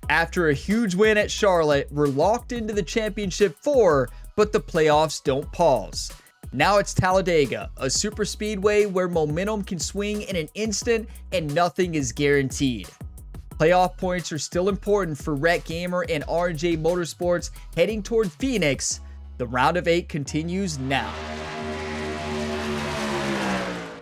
After a huge win at Charlotte, we're locked into the championship 4, but the playoffs don't pause. Now it's Talladega, a super speedway where momentum can swing in an instant and nothing is guaranteed. Playoff points are still important for Rhett Gamer and R&J Motorsports heading toward Phoenix. The round of 8 continues now.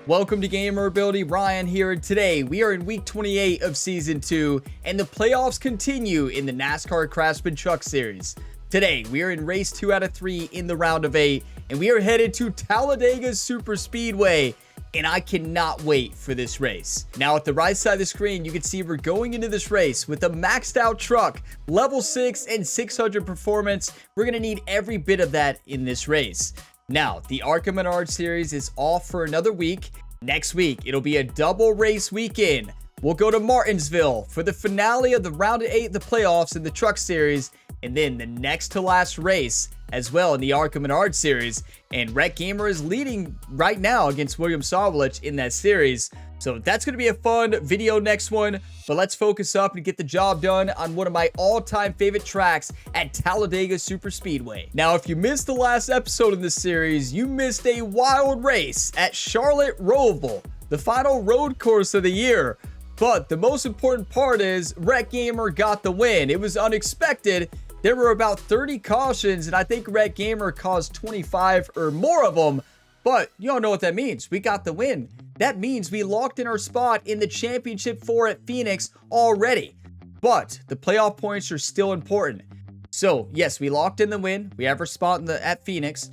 Welcome to Gamer Ability, Ryan here, and today we are in week 28 of season 2 and the playoffs continue in the NASCAR Craftsman Truck Series. Today we are in race 2 out of 3 in the round of 8 and we are headed to Talladega Superspeedway, and I cannot wait for this race. Now at the right side of the screen you can see we're going into this race with a maxed out truck, level 6 and 600 performance. We're going to need every bit of that in this race. Now, the ARCA Menard series is off for another week. Next week, it'll be a double race weekend. We'll go to Martinsville for the finale of the round of 8 of the playoffs in the truck series, and then the next to last race as well in the ARCA Menard series. And Rhett Gamer is leading right now against William Sawlich in that series. So that's going to be a fun video next one, but let's focus up and get the job done on one of my all-time favorite tracks at Talladega Superspeedway. Now, if you missed the last episode in this series, you missed a wild race at Charlotte Roval, the final road course of the year. But the most important part is Rhett Gamer got the win. It was unexpected. There were about 30 cautions, and I think Rhett Gamer caused 25 or more of them. But you don't know what that means. We got the win. That means we locked in our spot in the championship 4 at Phoenix already. But the playoff points are still important. So yes, we locked in the win. We have our spot at Phoenix.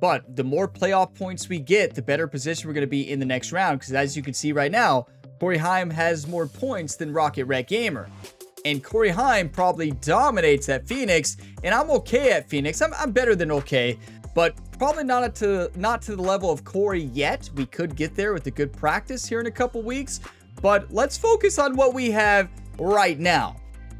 But the more playoff points we get, the better position we're going to be in the next round. Because as you can see right now, Corey Heim has more points than Rocket Rhett Gamer. And Corey Heim probably dominates at Phoenix. And I'm okay at Phoenix. I'm better than okay. But probably not to the level of Corey yet. We could get there with a good practice here in a couple weeks. But let's focus on what we have right now.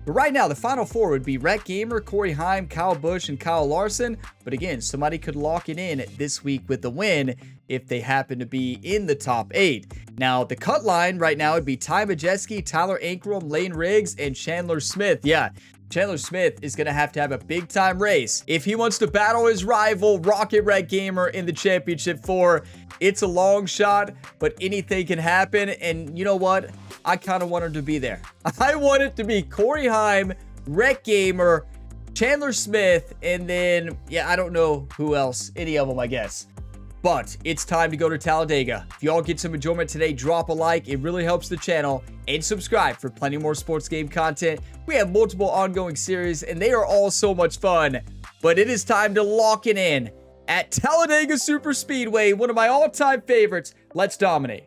But right now, the final 4 would be Rhett Gamer, Corey Heim, Kyle Busch, and Kyle Larson. But again, somebody could lock it in this week with the win if they happen to be in the top 8. Now, the cut line right now would be Ty Majeski, Tyler Ankrum, Lane Riggs, and Chandler Smith. Yeah, Chandler Smith is going to have a big time race if he wants to battle his rival Rocket Rhett Gamer in the championship 4. It's a long shot, but anything can happen. And you know what? I kind of want him to be there. I want it to be Corey Heim, Rhett Gamer, Chandler Smith, and then, yeah, I don't know who else. Any of them, I guess. But it's time to go to Talladega. If y'all get some enjoyment today, drop a like. It really helps the channel. And subscribe for plenty more sports game content. We have multiple ongoing series, and they are all so much fun. But it is time to lock it in at Talladega Superspeedway, one of my all-time favorites. Let's dominate.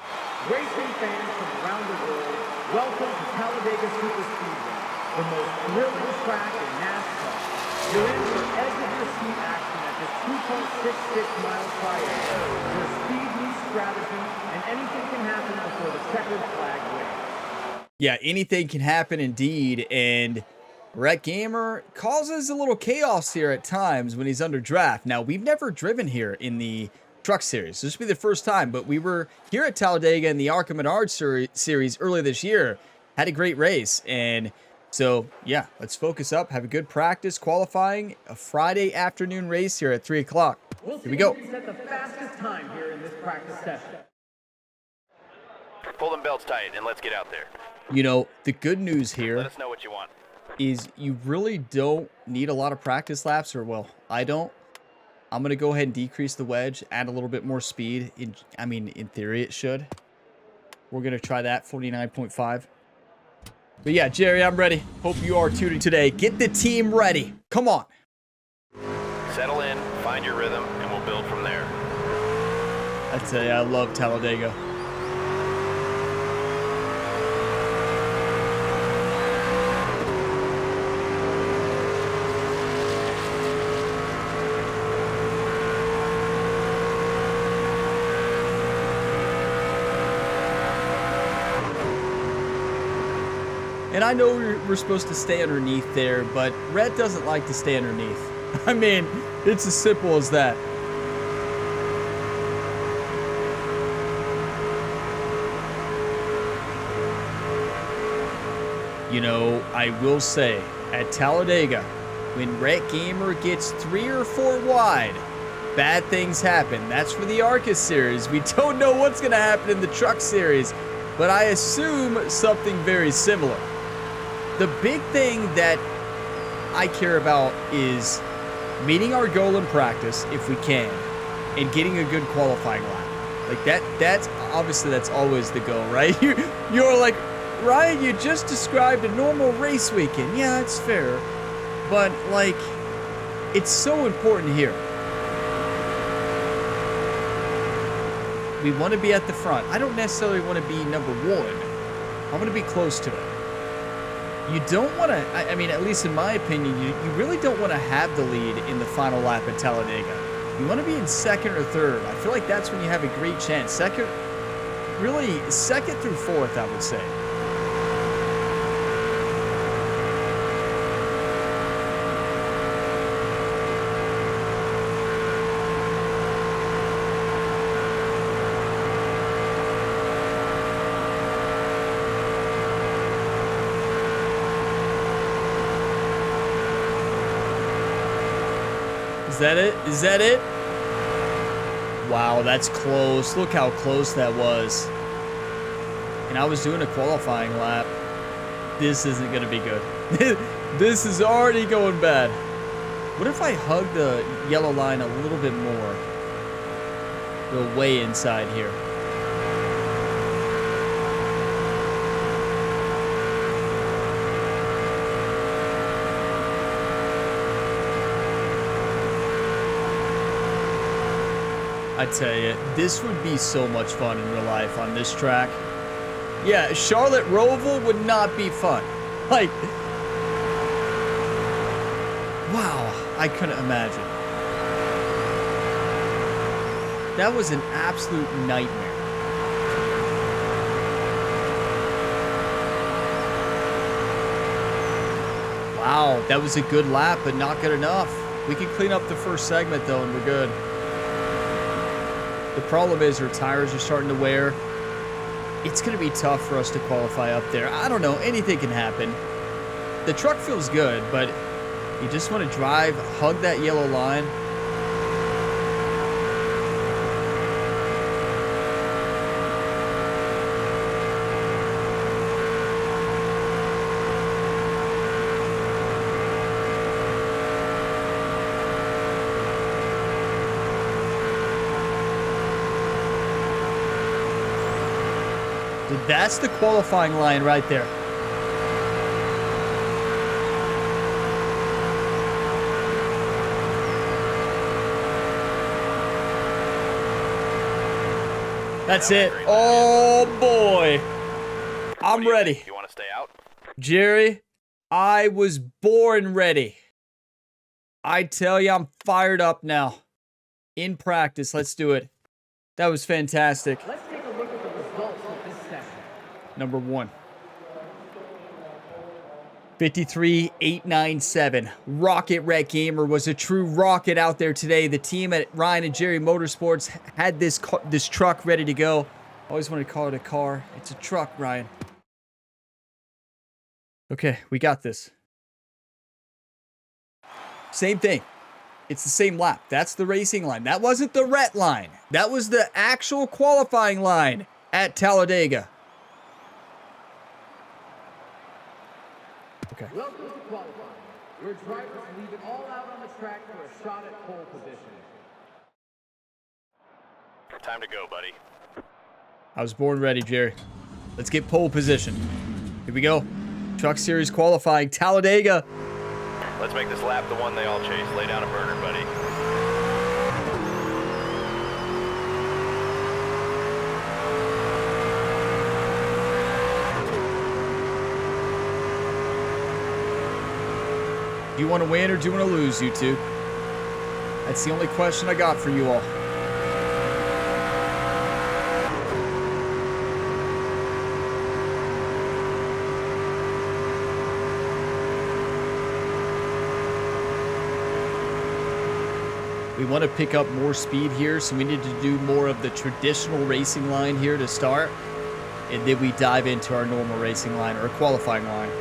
Racing fans from around the world, welcome to Talladega Superspeedway, the most thrilling track in NASCAR. You're in for edge of your seat action at this 2.66 miles per hour, where speed meets strategy, and anything can happen before the checkered flag waves. Yeah, anything can happen indeed, and Rhett Gamer causes a little chaos here at times when he's under draft. Now, we've never driven here in the truck series. This will be the first time, but we were here at Talladega in the ARCA Menard series earlier this year. Had a great race, and so yeah, let's focus up, have a good practice, qualifying a Friday afternoon race here at 3 o'clock. Here we go. We'll set the fastest time here in this practice session. Pull them belts tight and let's get out there. You know, the good news here, Let us know what you want. is you really don't need a lot of practice laps, or well, I don't. I'm going to go ahead and decrease the wedge, add a little bit more speed. In theory it should. We're going to try that, 49.5. But yeah, Jerry, I'm ready. Hope you are too today. Get the team ready. Come on. Settle in, find your rhythm, and we'll build from there. I tell you, I love Talladega. And I know we're supposed to stay underneath there, but Rhett doesn't like to stay underneath. I mean, it's as simple as that. You know, I will say, at Talladega, when Rhett Gamer gets 3 or 4 wide, bad things happen. That's for the ARCA series. We don't know what's going to happen in the truck series, but I assume something very similar. The big thing that I care about is meeting our goal in practice, if we can, and getting a good qualifying lap. Like that's obviously that's always the goal, right? You're like, Ryan, you just described a normal race weekend. Yeah, it's fair. But, like, it's so important here. We want to be at the front. I don't necessarily want to be number 1. I want to be close to it. You don't want to, I mean, at least in my opinion, you really don't want to have the lead in the final lap at Talladega. You want to be in 2nd or 3rd. I feel like that's when you have a great chance. 2nd through 4th, I would say. Is that it? Is that it? Wow, that's close. Look how close that was. And I was doing a qualifying lap. This isn't going to be good. This is already going bad. What if I hug the yellow line a little bit more? Go way inside here. I tell you, this would be so much fun in real life on this track. Yeah, Charlotte Roval would not be fun. Like, wow, I couldn't imagine. That was an absolute nightmare. Wow, that was a good lap, but not good enough. We can clean up the first segment, though, and we're good. The problem is our tires are starting to wear. It's going to be tough for us to qualify up there. I don't know. Anything can happen. The truck feels good, but you just want to drive, hug that yellow line. That's the qualifying line right there. That's it. Oh boy. I'm ready. You want to stay out? Jerry, I was born ready. I tell you, I'm fired up now. In practice, let's do it. That was fantastic. Let's take a look at the results of this session. Number 1. 53.897. Rocket Rhett Gamer was a true rocket out there today. The team at Ryan and Jerry Motorsports had this truck ready to go. I always wanted to call it a car. It's a truck, Ryan. Okay, we got this. Same thing. It's the same lap. That's the racing line. That wasn't the Rhett line. That was the actual qualifying line at Talladega. Okay. Welcome to qualifying. Your drivers leave it all out on the track for a shot at pole position. Time to go, buddy. I was born ready, Jerry. Let's get pole position. Here we go. Truck Series qualifying, Talladega. Let's make this lap the one they all chase. Lay down a burner, buddy. Do you want to win or do you want to lose, you two? That's the only question I got for you all. We want to pick up more speed here, so we need to do more of the traditional racing line here to start, and then we dive into our normal racing line or qualifying line.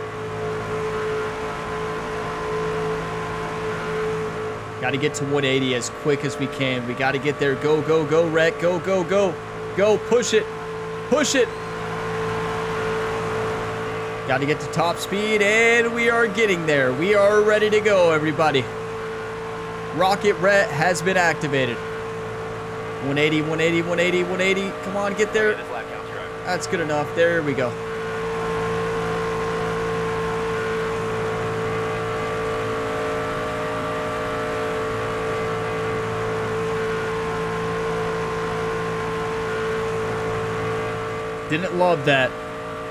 Got to get to 180 as quick as we can. We got to get there. Go, go, go, Rhett. Go, go, go. Go, push it. Push it. Got to get to top speed, and we are getting there. We are ready to go, everybody. Rocket Rhett has been activated. 180, 180, 180, 180. Come on, get there. That's good enough. There we go. Didn't love that.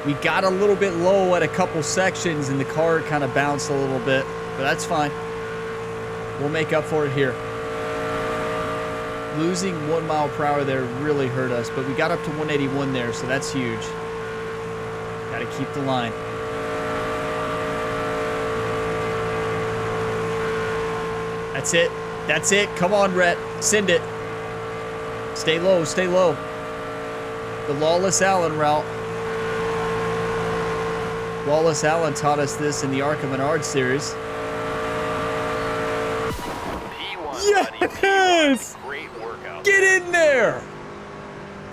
We got a little bit low at a couple sections and the car kind of bounced a little bit, but that's fine. We'll make up for it here. Losing 1 mile per hour there really hurt us, but we got up to 181 there, so that's huge. Got to keep the line. That's it. That's it. Come on, Rhett. Send it. Stay low. Stay low. The Lawless Allen route. Lawless Allen taught us this in the Arca Menard series. Yes! Great workout. Get in there!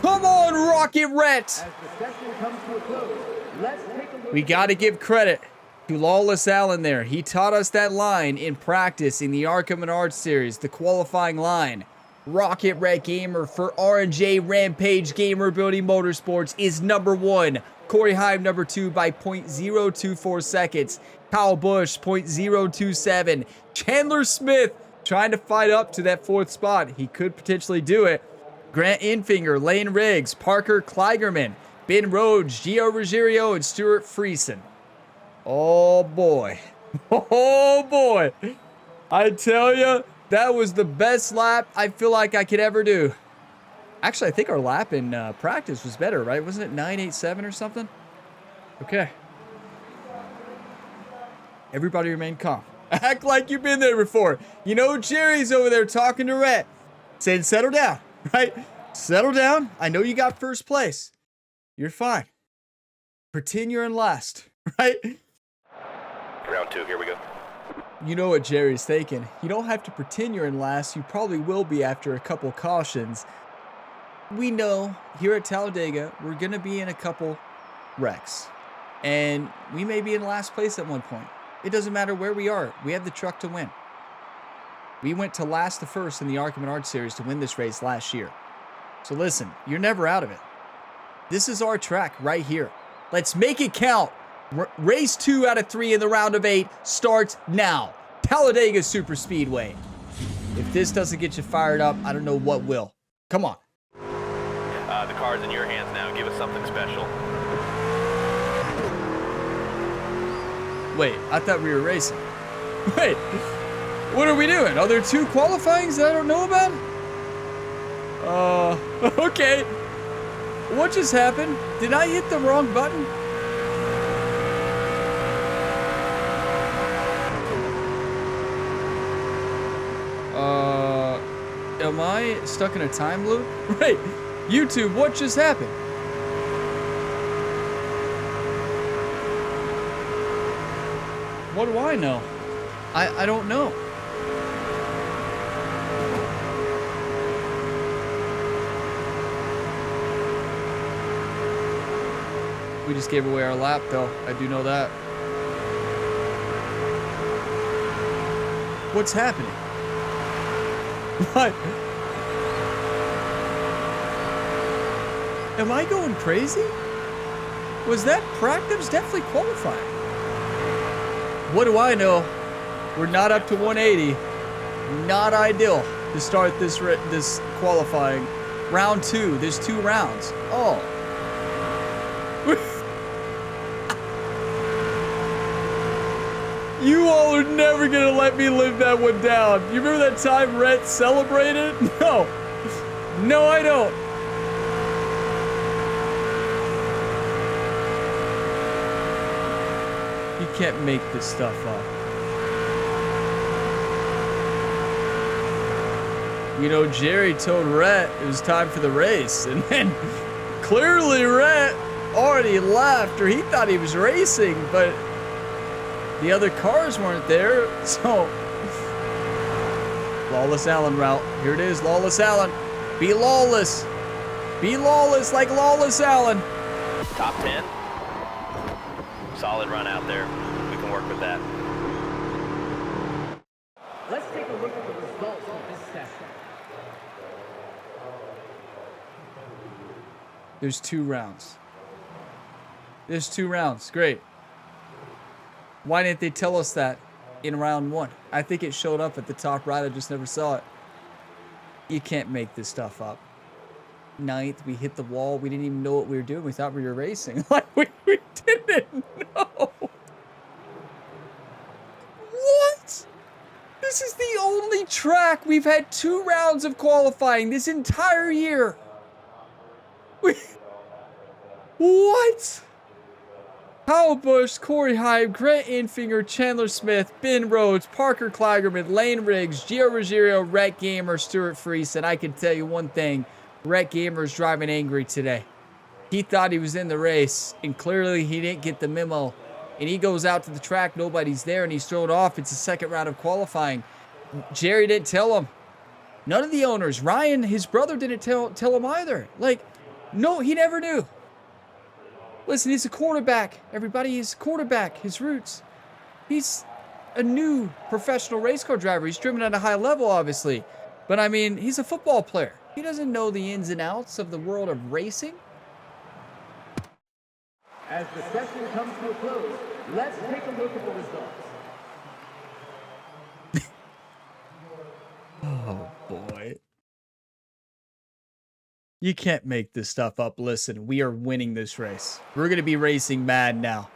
Come on, Rocket Rhett! As the session comes to a close, let's take a look. We got to give credit to Lawless Allen there. He taught us that line in practice in the Arca Menard series, the qualifying line. Rocket Rhett Gamer for R&J Rampage Gamer Ability Motorsports is number 1. Corey Heim number 2 by 0.024 seconds. Kyle Busch 0.027. Chandler Smith trying to fight up to that 4th spot. He could potentially do it. Grant Infinger, Lane Riggs, Parker Kligerman, Ben Rhodes, Gio Ruggiero, and Stuart Friesen. Oh boy. Oh boy. I tell you, that was the best lap I feel like I could ever do. Actually, I think our lap in practice was better, right? Wasn't it 987 or something? Okay. Everybody remain calm. Act like you've been there before. You know, Jerry's over there talking to Rhett, saying, settle down, right? Settle down. I know you got first place. You're fine. Pretend you're in last, right? Round 2, here we go. You know what Jerry's thinking. You don't have to pretend you're in last. You probably will be after a couple cautions. We know here at Talladega, we're going to be in a couple wrecks. And we may be in last place at one point. It doesn't matter where we are. We have the truck to win. We went to last to first in the Arca Menard series to win this race last year. So listen, you're never out of it. This is our track right here. Let's make it count. Race 2 out of 3 in the round of 8 starts now. Talladega Superspeedway. If this doesn't get you fired up, I don't know what will. Come on. The car's in your hands now. Give us something special. Wait, I thought we were racing. Wait, what are we doing? Are there 2 qualifyings that I don't know about? Okay. What just happened? Did I hit the wrong button? Am I stuck in a time loop? Wait, YouTube, what just happened? What do I know? I don't know. We just gave away our lap, though. I do know that. What's happening? What? Am I going crazy? Was that practice? Definitely qualifying. What do I know? We're not up to 180. Not ideal to start this qualifying. Round 2. There's 2 rounds. Oh. You all are never gonna let me live that one down. You remember that time Rhett celebrated? No. No, I don't. You can't make this stuff up. You know, Jerry told Rhett it was time for the race, and then clearly Rhett already left, or he thought he was racing, but the other cars weren't there, so Lawless Allen route. Here it is, Lawless Allen. Be lawless. Be lawless like Lawless Allen. Top 10. Solid run out there. We can work with that. Let's take a look at the results of this session. There's 2 rounds. There's 2 rounds. Great. Why didn't they tell us that in round 1? I think it showed up at the top right. I just never saw it. You can't make this stuff up. 9th, we hit the wall. We didn't even know what we were doing. We thought we were racing. Like, we didn't know. What? This is the only track we've had 2 rounds of qualifying this entire year. What? Kyle Busch, Corey Heim, Grant Infinger, Chandler Smith, Ben Rhodes, Parker Kligerman, Lane Riggs, Gio Ruggiero, Rhett Gamer, Stuart Freese, and I can tell you one thing, Rhett Gamer is driving angry today. He thought he was in the race, and clearly he didn't get the memo. And he goes out to the track, nobody's there, and he's thrown off. It's the 2nd round of qualifying. Jerry didn't tell him. None of the owners. Ryan, his brother, didn't tell him either. Like, no, he never knew. Listen, he's a quarterback. Everybody, he's a quarterback. His roots. He's a new professional race car driver. He's driven at a high level, obviously. But, I mean, he's a football player. He doesn't know the ins and outs of the world of racing. As the session comes to a close, let's take a look at the results. Oh, boy. You can't make this stuff up. Listen, we are winning this race. We're going to be racing mad now.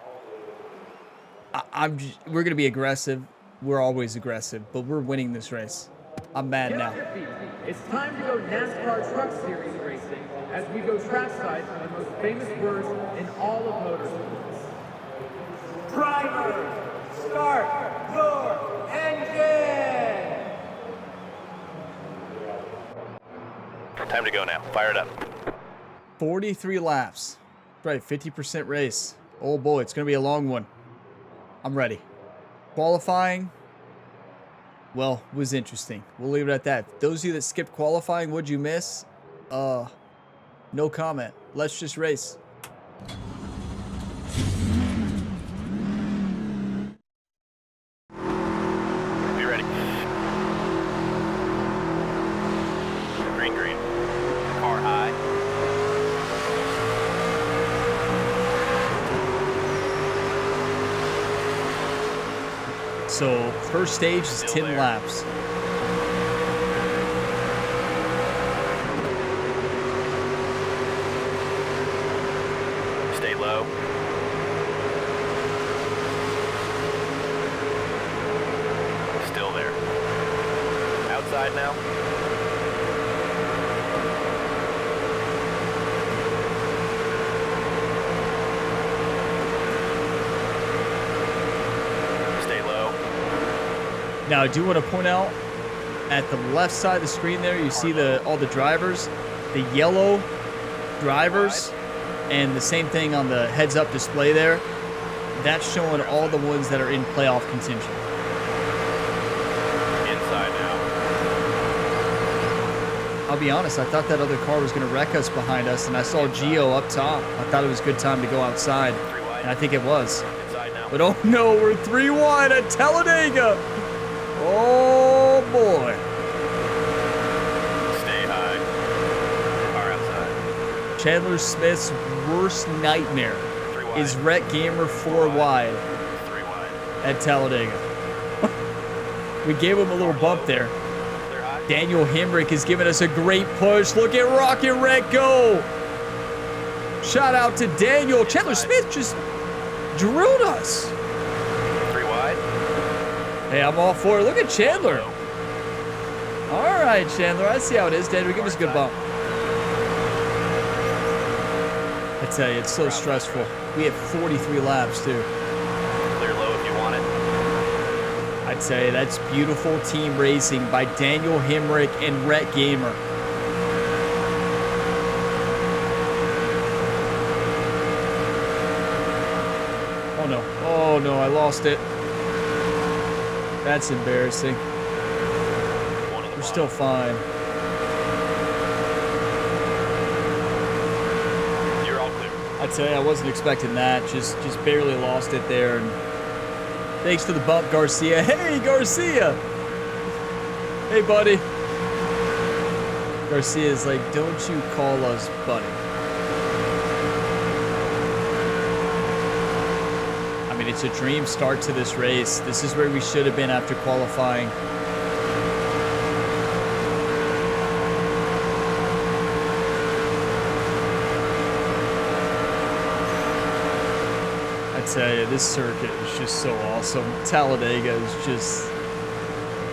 We're going to be aggressive. We're always aggressive, but we're winning this race. I'm mad now. It's time to go NASCAR Truck Series racing as we go trackside for the most famous words in all of motorsports. Driver, start your engine! Time to go now. Fire it up. 43 laps. Right, 50% race. Oh boy, it's going to be a long one. I'm ready. Qualifying, well, was interesting. We'll leave it at that. Those of you that skipped qualifying, what'd you miss? No comment. Let's just race. Be ready. Green, green. Car high. So, first stage is 10 laps. Stay low. Still there. Outside now. Now, I do want to point out, at the left side of the screen there, you see all the drivers, the yellow drivers, and the same thing on the heads-up display there. That's showing all the ones that are in playoff contention. Inside now. I'll be honest, I thought that other car was going to wreck us behind us, and I saw Gio up top. I thought it was a good time to go outside, and I think it was. Inside now. But oh no, we're 3 wide at Talladega. Oh boy. Stay high. Car outside. Chandler Smith's worst nightmare is Rhett Gamer 4 wide 3 wide. at Talladega. We gave him a little bump there. Daniel Hemrick has given us a great push. Look at Rocket Rhett go. Shout out to Daniel. Chandler Smith just drilled us. 3 wide. Hey, I'm all for it. Look at Chandler. All right, Chandler. I see how it is. Daniel, give us a good bump. I tell you, it's so stressful. We have 43 laps, too. Clear low if you want it. I tell you, that's beautiful team racing by Daniel Hemrick and Rhett Gamer. Oh, no. Oh, no, I lost it. That's embarrassing. One of still fine. You're all clear. I tell you, I wasn't expecting that. Just barely lost it there. And thanks for the bump, Garcia. Hey, Garcia. Hey, buddy. Garcia's like, don't you call us buddy. I mean, it's a dream start to this race. This is where we should have been after qualifying. I tell you, this circuit is just so awesome. Talladega is just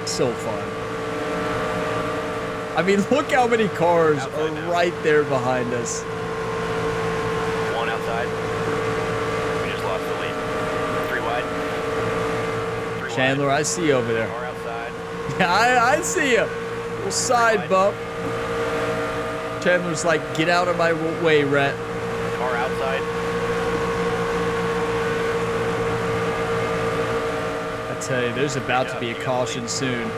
so fun. I mean, look how many cars are right there behind us. One outside. We just lost the lead. 3 wide. 3 Chandler, wide. I see you over there. Car outside. Yeah, I see you. Little side bump. Chandler's like, get out of my way, Rhett. Car outside. I tell you, there's about to be a caution soon.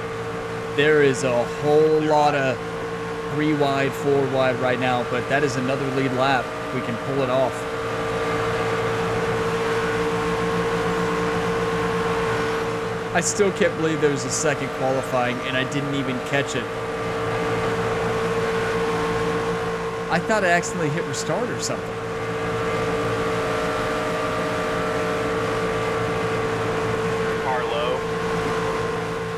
There is a whole lot of 3 wide, 4 wide right now, but that is another lead lap. We can pull it off. I still can't believe there was a second qualifying and I didn't even catch it. I thought I accidentally hit restart or something. Car low.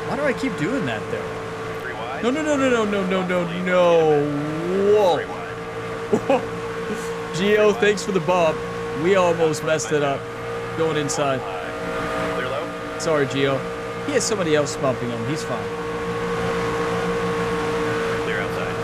Why do I keep doing that there? 3 wide. No. Whoa. 3 wide. Gio, thanks for the bump. We almost messed it up going inside. Clear low. Sorry, Gio. He has somebody else bumping him. He's fine. Clear outside.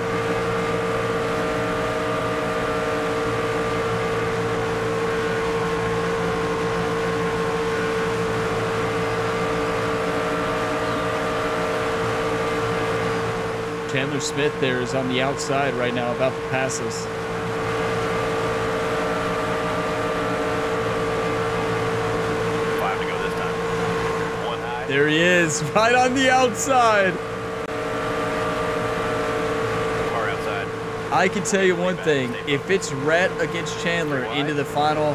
Chandler Smith there is on the outside right now, about to pass us. 5 to go this time. 1 high. There he is, right on the outside. Car outside. I can tell you one thing. If it's Rhett against Chandler into the final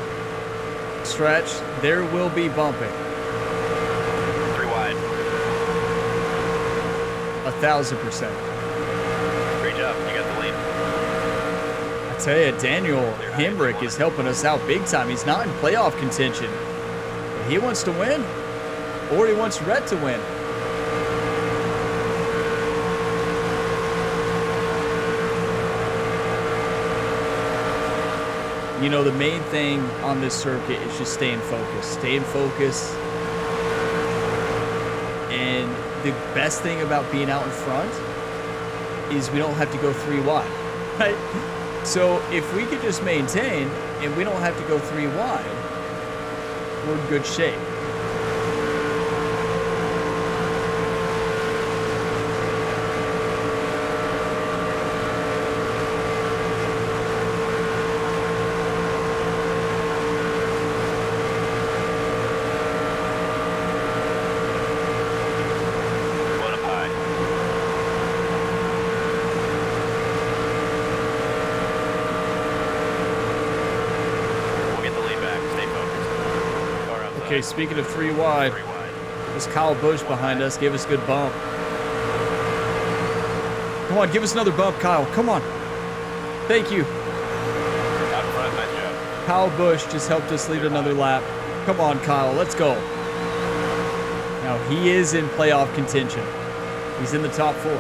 stretch, there will be bumping. 3 wide. 1,000%. Great job. You got the lead. I tell you, Daniel Hemrick is helping us out big time. He's not in playoff contention. But he wants to win, or he wants Rhett to win. You know, the main thing on this circuit is just staying focused. Staying focused. And the best thing about being out in front is we don't have to go 3 wide, right? So if we could just maintain and we don't have to go 3 wide, we're in good shape. One up high. We'll get the lead back. Stay focused. Car outside. Okay, speaking of 3 wide, 3 wide. this Kyle Busch behind us gave us a good bump. Come on, give us another bump, Kyle. Come on. Thank you. Out in front. Nice job. Kyle Busch just helped us lead another lap. Come on, Kyle, let's go. Now, he is in playoff contention. He's in the top 4.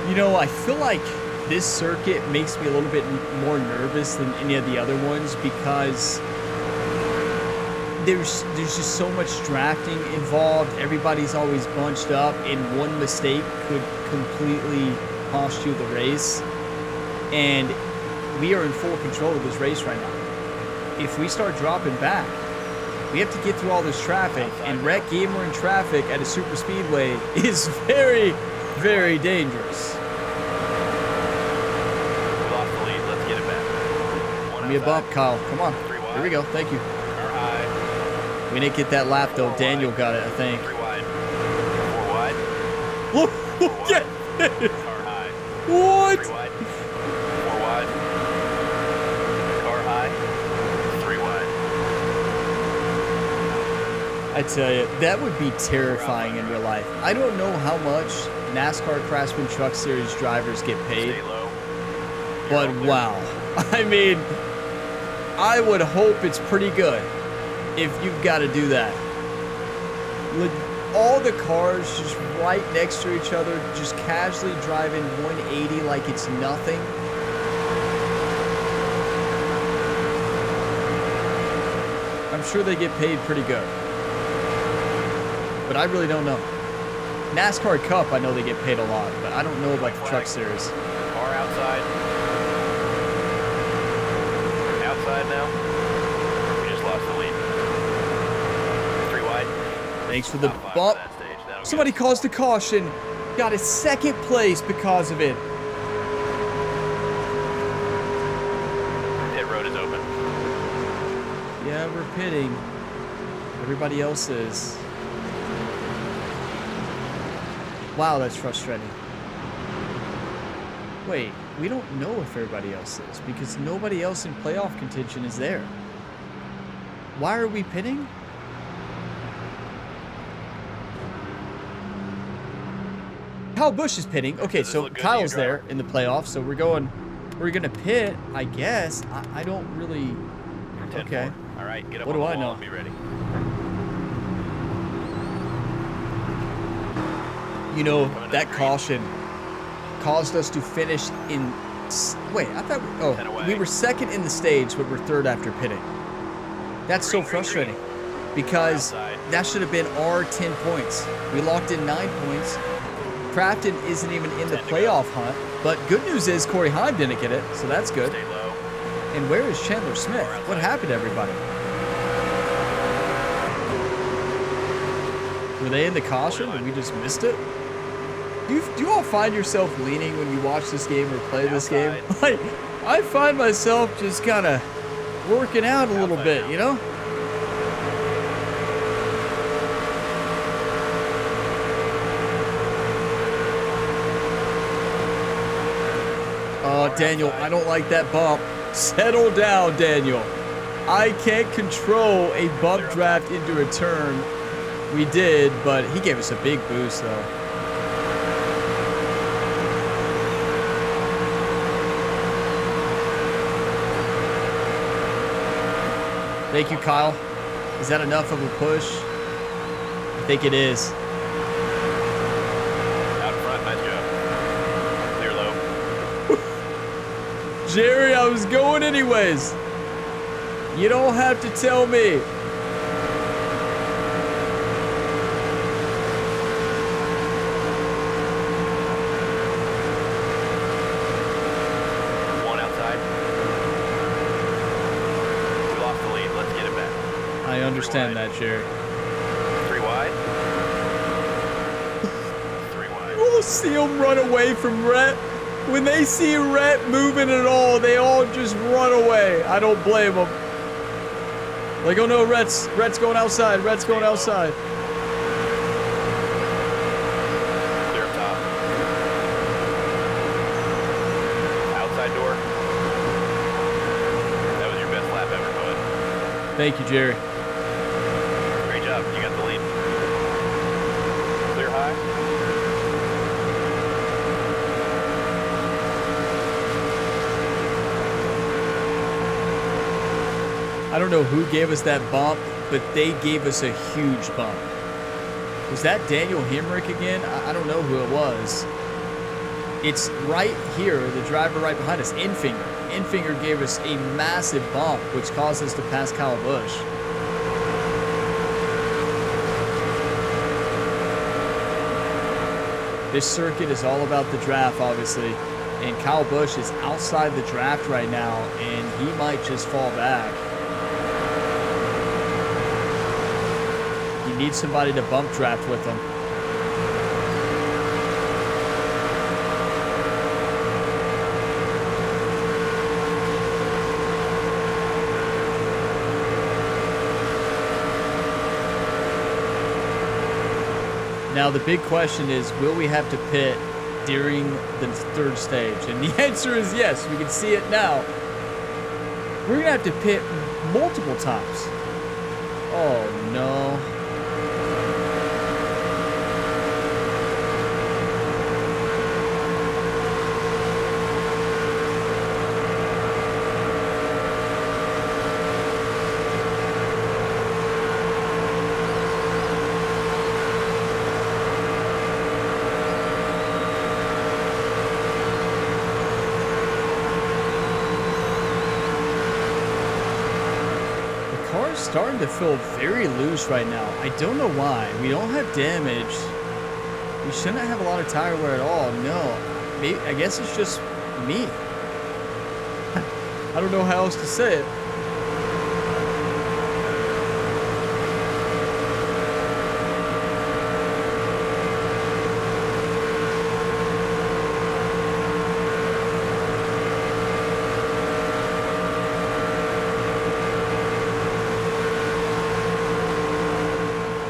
You know, I feel like this circuit makes me a little bit more nervous than any of the other ones because there's just so much drafting involved. Everybody's always bunched up, and one mistake could completely cost you the race. And we are in full control of this race right now. If we start dropping back, we have to get through all this traffic, and Rhett Gamer in traffic at a super speedway is very, very dangerous. me a bump, Kyle. Come on. Here we go. Thank you. We didn't get that lap, though. Daniel got it, I think. 3 wide. 4 wide. Look at this. Car high. What? 3 wide. 4 wide. Car high. 3 wide. I tell you, that would be terrifying in real life. I don't know how much NASCAR Craftsman Truck Series drivers get paid, Stay low. but wow. I mean, I would hope it's pretty good if you've got to do that. Like, all the cars just right next to each other, just casually driving 180 like it's nothing. I'm sure they get paid pretty good. But I really don't know. NASCAR Cup, I know they get paid a lot, but I don't know about the Truck Series. Car outside. Outside now. We just lost the lead. 3 wide. Thanks for the Top 5 bump. for that stage. That'll Somebody caused a caution. Got a second place because of it. Pit road is open. Yeah, we're pitting. Everybody else is. Wow, that's frustrating. Wait, we don't know if everybody else is because nobody else in playoff contention is there. Why are we pitting? Kyle Busch is pitting. Okay, so Kyle's there in the playoffs, so we're gonna pit, I guess. I don't really. Okay. All right, get up What on do the I wall know? and be ready. You know, that caution caused us to finish in. Wait, I thought. We were second in the stage, but we're third after pitting. That's so frustrating because that should have been our 10 points. We locked in 9 points. Crafton isn't even in the playoff hunt, but good news is Corey Heim didn't get it, so that's good. Stay low. And where is Chandler Smith? What happened to everybody? Were they in the caution and we just missed it? Do you all find yourself leaning when you watch this game or play this game? Like, I find myself just kind of working out a little bit, you know? Oh, Daniel, I don't like that bump. Settle down, Daniel. I can't control a bump draft into a turn. We did, but he gave us a big boost, though. Thank you, Kyle. Is that enough of a push? I think it is. Out front, nice job. Clear low. Jerry, I was going anyways. You don't have to tell me. One outside. We lost the lead. Let's get it back. I understand that, Jerry. 3 wide. 3 wide. We'll see them run away from Rhett. When they see Rhett moving at all, they all just run away. I don't blame them. Like, oh no, Rhett's going outside. Rhett's going outside. Clear up top. Outside door. That was your best lap ever, bud. Thank you, Jerry. Great job. You got the lead. Clear high. I don't know who gave us that bump, but they gave us a huge bump. Was that Daniel Hemrick again? I don't know who it was. It's right here, the driver right behind us, Infinger. Infinger gave us a massive bump, which caused us to pass Kyle Busch. This circuit is all about the draft, obviously, and Kyle Busch is outside the draft right now, and he might just fall back. You need somebody to bump draft with him. Now, the big question is, will we have to pit during the third stage? And the answer is yes. We can see it now. We're going to have to pit multiple times. Oh, no. Starting to feel very loose right now. I don't know why. We don't have damage. We shouldn't have a lot of tire wear at all. No. Maybe, I guess it's just me. I don't know how else to say it.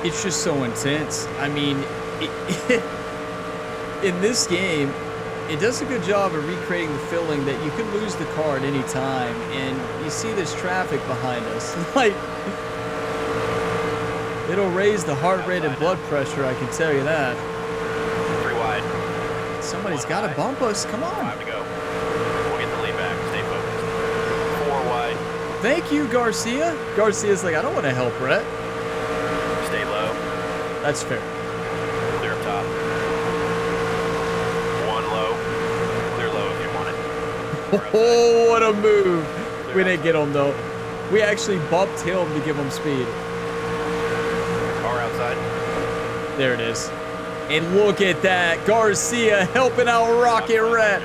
It's just so intense. I mean, in this game, it does a good job of recreating the feeling that you could lose the car at any time, and you see this traffic behind us. Like, it'll raise the heart rate and blood pressure, I can tell you that. 3 wide. Somebody's got to bump us. Come on. 5 to go. We'll get the lead back. Stay focused. 4 wide. Thank you, Garcia. Garcia's like, I don't want to help Rhett. Stay low. That's fair. Clear up top. 1 low. Clear low if you want it. Oh, what a move. We didn't get him, though. We actually bumped him to give him speed. Car outside. There it is. And look at that. Garcia helping out Rocket Rhett.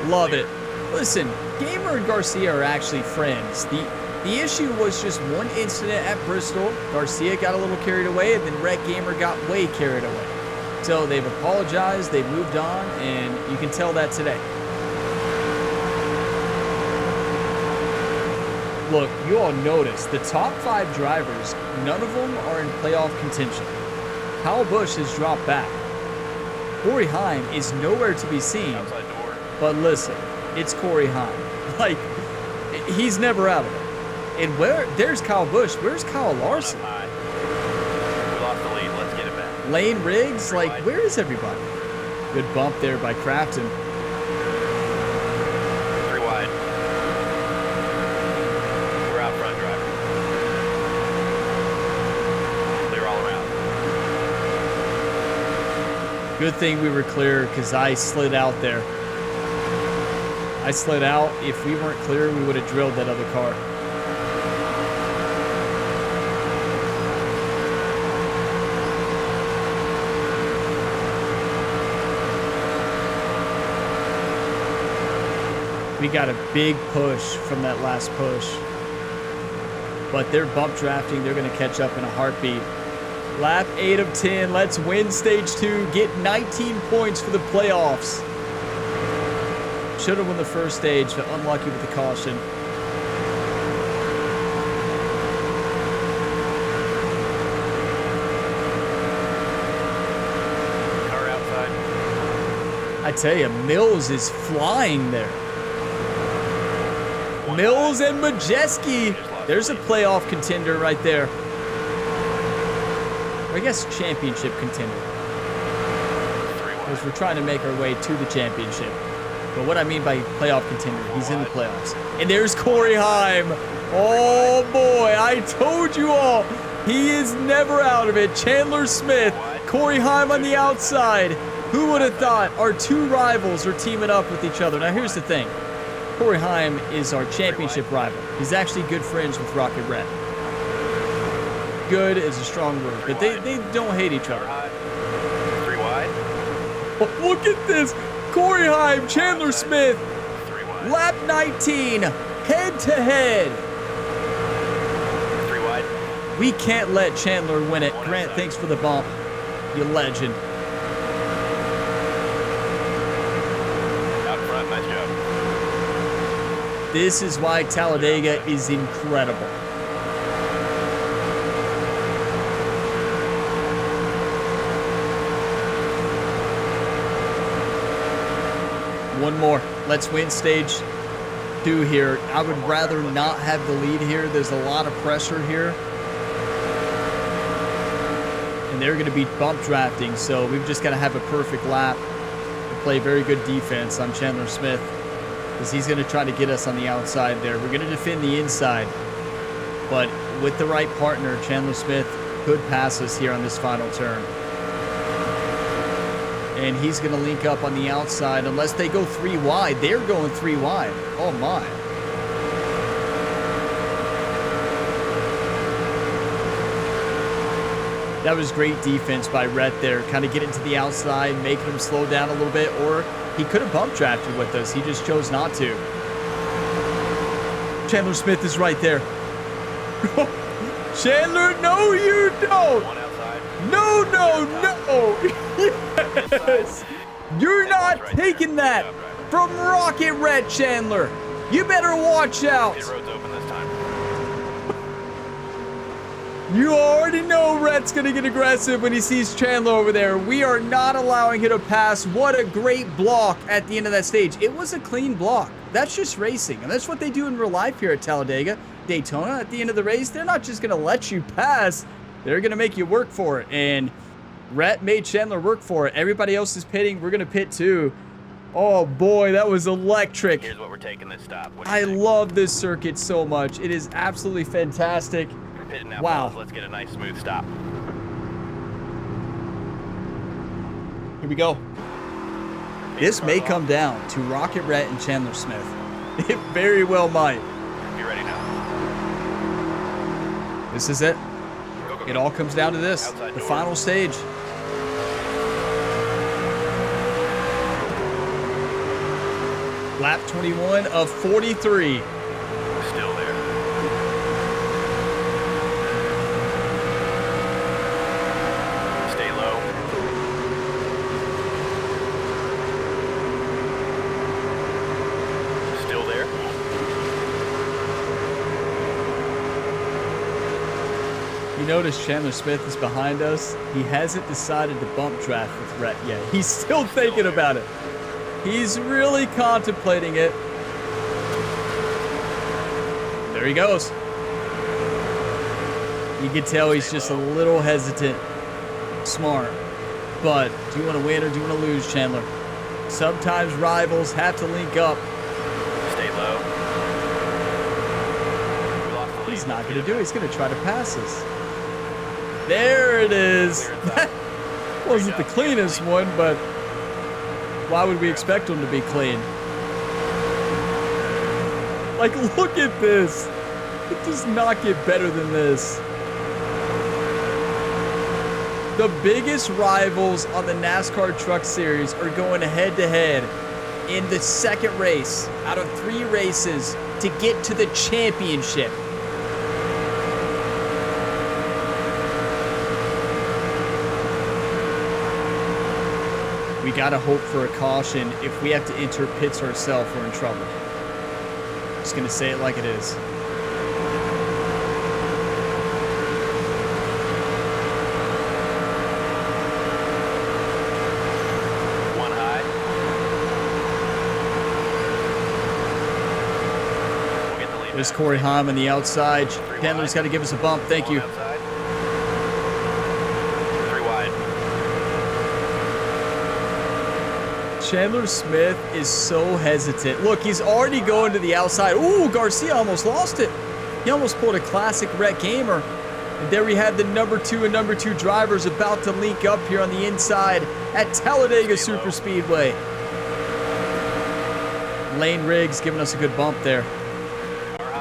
Love it. Listen, Gamer and Garcia are actually friends. The issue was just one incident at Bristol. Garcia got a little carried away, and then Rhett Gamer got way carried away. So they've apologized, they've moved on, and you can tell that today. Look, you all notice the top 5 drivers, none of them are in playoff contention. Kyle Busch has dropped back. Corey Heim is nowhere to be seen. Outside door. But listen, it's Corey Heim. Like, he's never out of it. And there's Kyle Busch. Where's Kyle Larson? We lost the lead. Let's get it back. Lane Riggs? 3 Like, wide. where is everybody? Good bump there by Craftsman. 3 wide. We're out front, driver. Clear all around. Good thing we were clear because I slid out there. I slid out. If we weren't clear, we would have drilled that other car. We got a big push from that last push. But they're bump drafting. They're going to catch up in a heartbeat. Lap 8 of 10. Let's win stage 2. Get 19 points for the playoffs. Should have won the first stage, but unlucky with the caution. Car outside. I tell you, Mills is flying there. Mills and Majeski. There's a playoff contender right there. Or I guess championship contender. 3 wide. Because we're trying to make our way to the championship. But what I mean by playoff contender, he's in the playoffs. And there's Corey Heim. Oh boy, I told you all. He is never out of it. Chandler Smith, Corey Heim on the outside. Who would have thought our 2 rivals are teaming up with each other? Now here's the thing. Corey Heim is our championship rival. He's actually good friends with Rocket Rhett. Good is a strong word, but they don't hate each other. 3 wide. Oh, look at this. Corey Heim, Chandler Smith, 3 wide. lap 19, head to head. 3 wide. We can't let Chandler win it. Grant, thanks for the bump. You legend. Out front. Nice job. This is why Talladega is incredible. One more. Let's win stage 2 here. I would rather not have the lead here. There's a lot of pressure here. And they're going to be bump drafting, so we've just got to have a perfect lap and play very good defense on Chandler Smith, because he's going to try to get us on the outside there. We're going to defend the inside, but with the right partner, Chandler Smith could pass us here on this final turn. And he's going to link up on the outside unless they go 3 wide. They're going 3 wide. Oh, my. That was great defense by Rhett there. Kind of getting to the outside, making him slow down a little bit. Or he could have bump drafted with us. He just chose not to. Chandler Smith is right there. Chandler, no, you don't. No, no, no. Yes. You're not taking that from Rocket Rhett, Chandler. You better watch out. The road's open this time. You already know Rhett's going to get aggressive when he sees Chandler over there. We are not allowing him to pass. What a great block at the end of that stage. It was a clean block. That's just racing, and that's what they do in real life here at Talladega. Daytona, at the end of the race, they're not just going to let you pass. They're going to make you work for it, and Rhett made Chandler work for it. Everybody else is pitting. We're going to pit too. Oh, boy, that was electric. Here's what we're taking this stop. I love this circuit so much. It is absolutely fantastic. Pitting now, wow. fellas. Let's get a nice, smooth stop. Here we go. This may come down to Rocket Rhett and Chandler Smith. It very well might. Be ready now. This is it. Go, go, It go. all comes down to this, Outside the door. final stage. Lap 21 of 43. Still there. Stay low. Still there. You notice Chandler Smith is behind us. He hasn't decided to bump draft with Rhett yet. He's still thinking about it. He's really contemplating it. There he goes. You can tell he's just a little hesitant. Smart. But do you want to win or do you want to lose, Chandler? Sometimes rivals have to link up. Stay low. We lost the lead. He's not going to do it. He's going to try to pass us. There it is. That wasn't the cleanest one, but why would we expect him to be clean? Like, look at this. It does not get better than this. The biggest rivals on the NASCAR Truck Series are going head-to-head in the second race out of 3 races to get to the championship. We gotta hope for a caution. If we have to enter pits ourselves, we're in trouble. Just gonna say it like it is. One high. We'll get the lead There's back. Corey Heim on the outside. 3 Chandler's wide. got to give us a bump. Thank One you. outside. 3 wide. Chandler Smith is so hesitant. Look, he's already going to the outside. Ooh, Garcia almost lost it. He almost pulled a classic Rhett Gamer. And there we have the number 2 and number 2 drivers about to link up here on the inside at Talladega Superspeedway. Lane Riggs giving us a good bump there.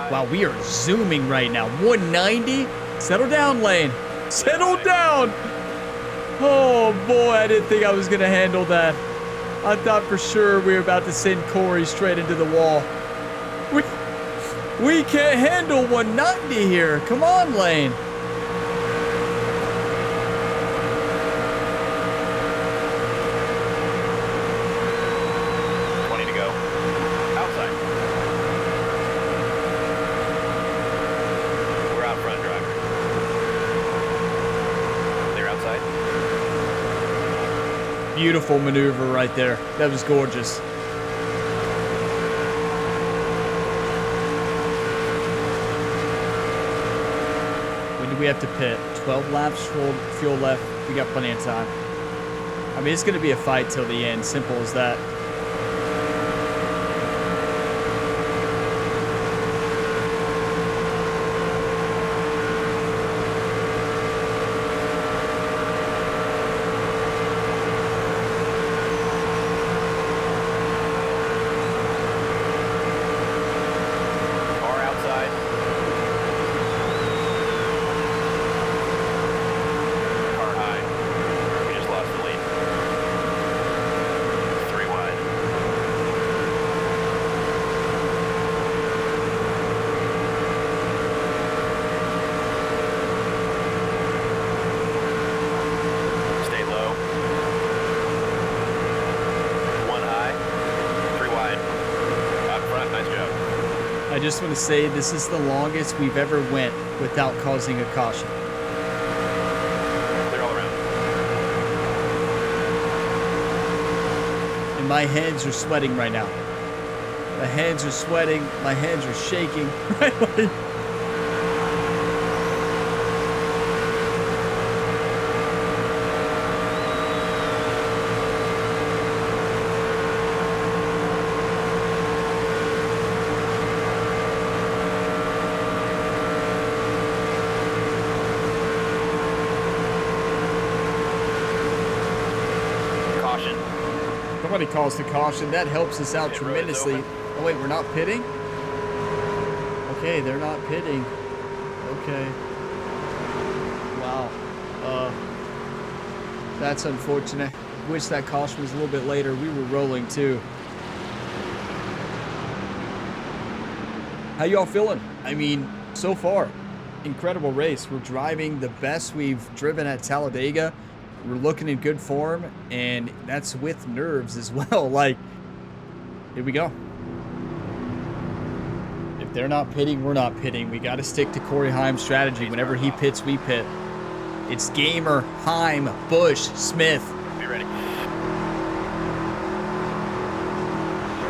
Wow, we are zooming right now. 190. Settle down, Lane. Settle down. Oh, boy, I didn't think I was going to handle that. I thought for sure we were about to send Corey straight into the wall. We can't handle 190 here. Come on, Lane. Outside. Beautiful maneuver right there. That was gorgeous. we have to pit? 12 laps, fuel left. We got plenty of time. I mean, it's going to be a fight till the end. Simple as that. I just want to say this is the longest we've ever went without causing a caution. Clear all around. And my hands are sweating right now. My hands are sweating. My hands are shaking. Right? Somebody calls the caution. That helps us out tremendously. Oh, wait, we're not pitting? Okay, they're not pitting. Okay. Wow. That's unfortunate. Wish that caution was a little bit later. We were rolling too. How y'all feeling? I mean, so far, incredible race. We're driving the best we've driven at Talladega. We're looking in good form, and that's with nerves as well. Like, here we go. If they're not pitting, we're not pitting. We got to stick to Corey Heim's strategy. Whenever he pits, we pit. It's Gamer, Heim, Busch, Smith. Be ready.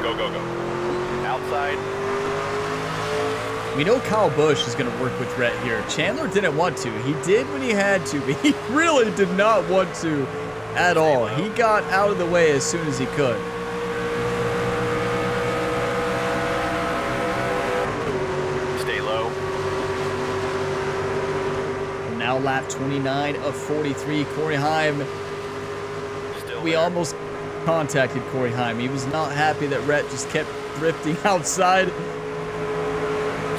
Go, go, go. Outside. We know Kyle Busch is going to work with Rhett here. Chandler didn't want to. He did when he had to, but he really did not want to at all. He got out of the way as soon as he could. Stay low. Now lap 29 of 43. Corey Heim. We almost contacted Corey Heim. He was not happy that Rhett just kept drifting outside.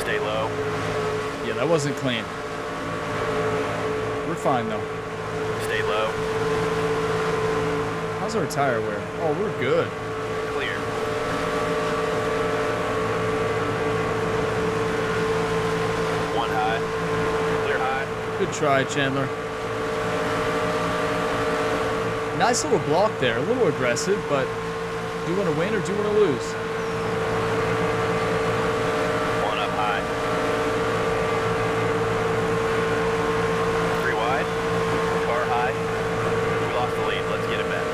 Stay low. Yeah, that wasn't clean. We're fine though. Stay low. How's our tire wear? Oh, we're good. Clear. One high. Clear high. Good try, Chandler. Nice little block there. A little aggressive, but do you want to win or do you want to lose? One up high. Three wide. Car high. We lost the lead. Let's get it back.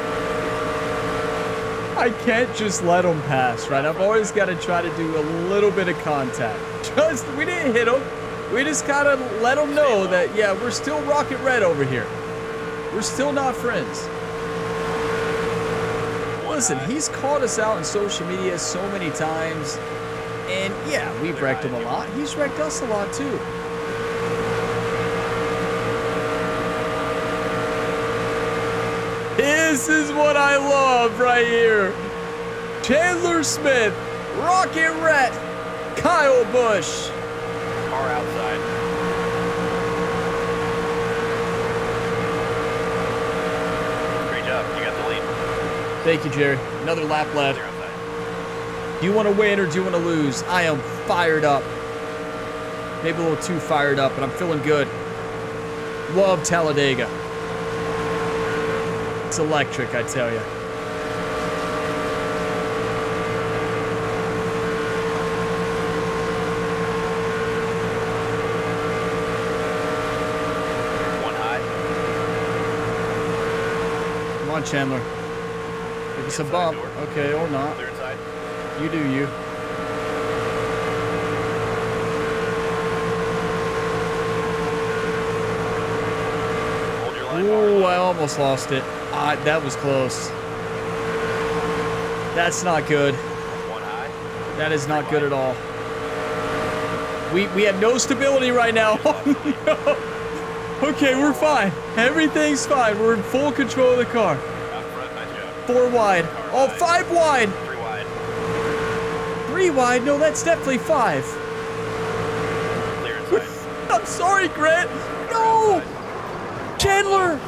I can't just let them pass, right? I've always got to try to do a little bit of contact. We didn't hit them. We just got to let them know that, yeah, we're still Rocket Red over here. We're still not friends. Listen, he's called us out on social media so many times. And, yeah, we've wrecked him a lot. He's wrecked us a lot, too. This is what I love right here. Chandler Smith, Rocket Rhett, Kyle Busch. Car outside. Great job. You got the lead. Thank you, Jerry. Another lap left. Clear outside. Do you want to win or do you want to lose? I am fired up. Maybe a little too fired up, but I'm feeling good. Love Talladega. It's electric, I tell you. One high. Come on, Chandler. Give us a bump. door. Okay, or not. Clear inside. You do you. Ooh, I almost lost it. That was close. That's not good. One high. That is not good at all. We have no stability right now. Oh, no. Okay, we're fine. Everything's fine. We're in full control of the car. Out front, nice job. 4 wide. Oh, 5 wide. 3 wide. 3 wide? No, that's definitely 5. Clear inside. I'm sorry, Grant. No! Chandler!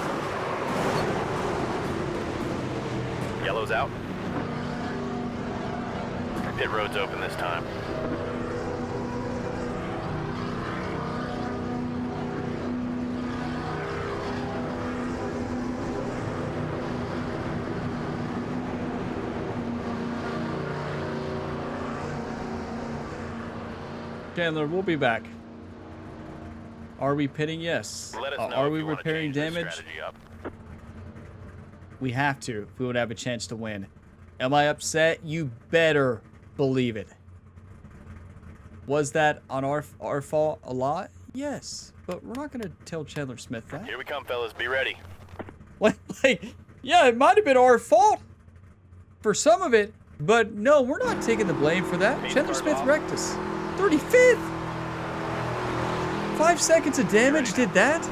Yellow's out. Pit road's open this time. Chandler, we'll be back. Are we pitting? Yes. Let us know Are if we you wanna repairing change this damage? strategy up. We have to if we would have a chance to win. Am I upset? You better believe it. Was that on our fault a lot? Yes. But we're not going to tell Chandler Smith that. Here we come, fellas. Be ready. Like, yeah, it might have been our fault for some of it, but no, we're not taking the blame for that. Pace Chandler cars Smith off. wrecked us. 35th. 5 seconds of damage did that?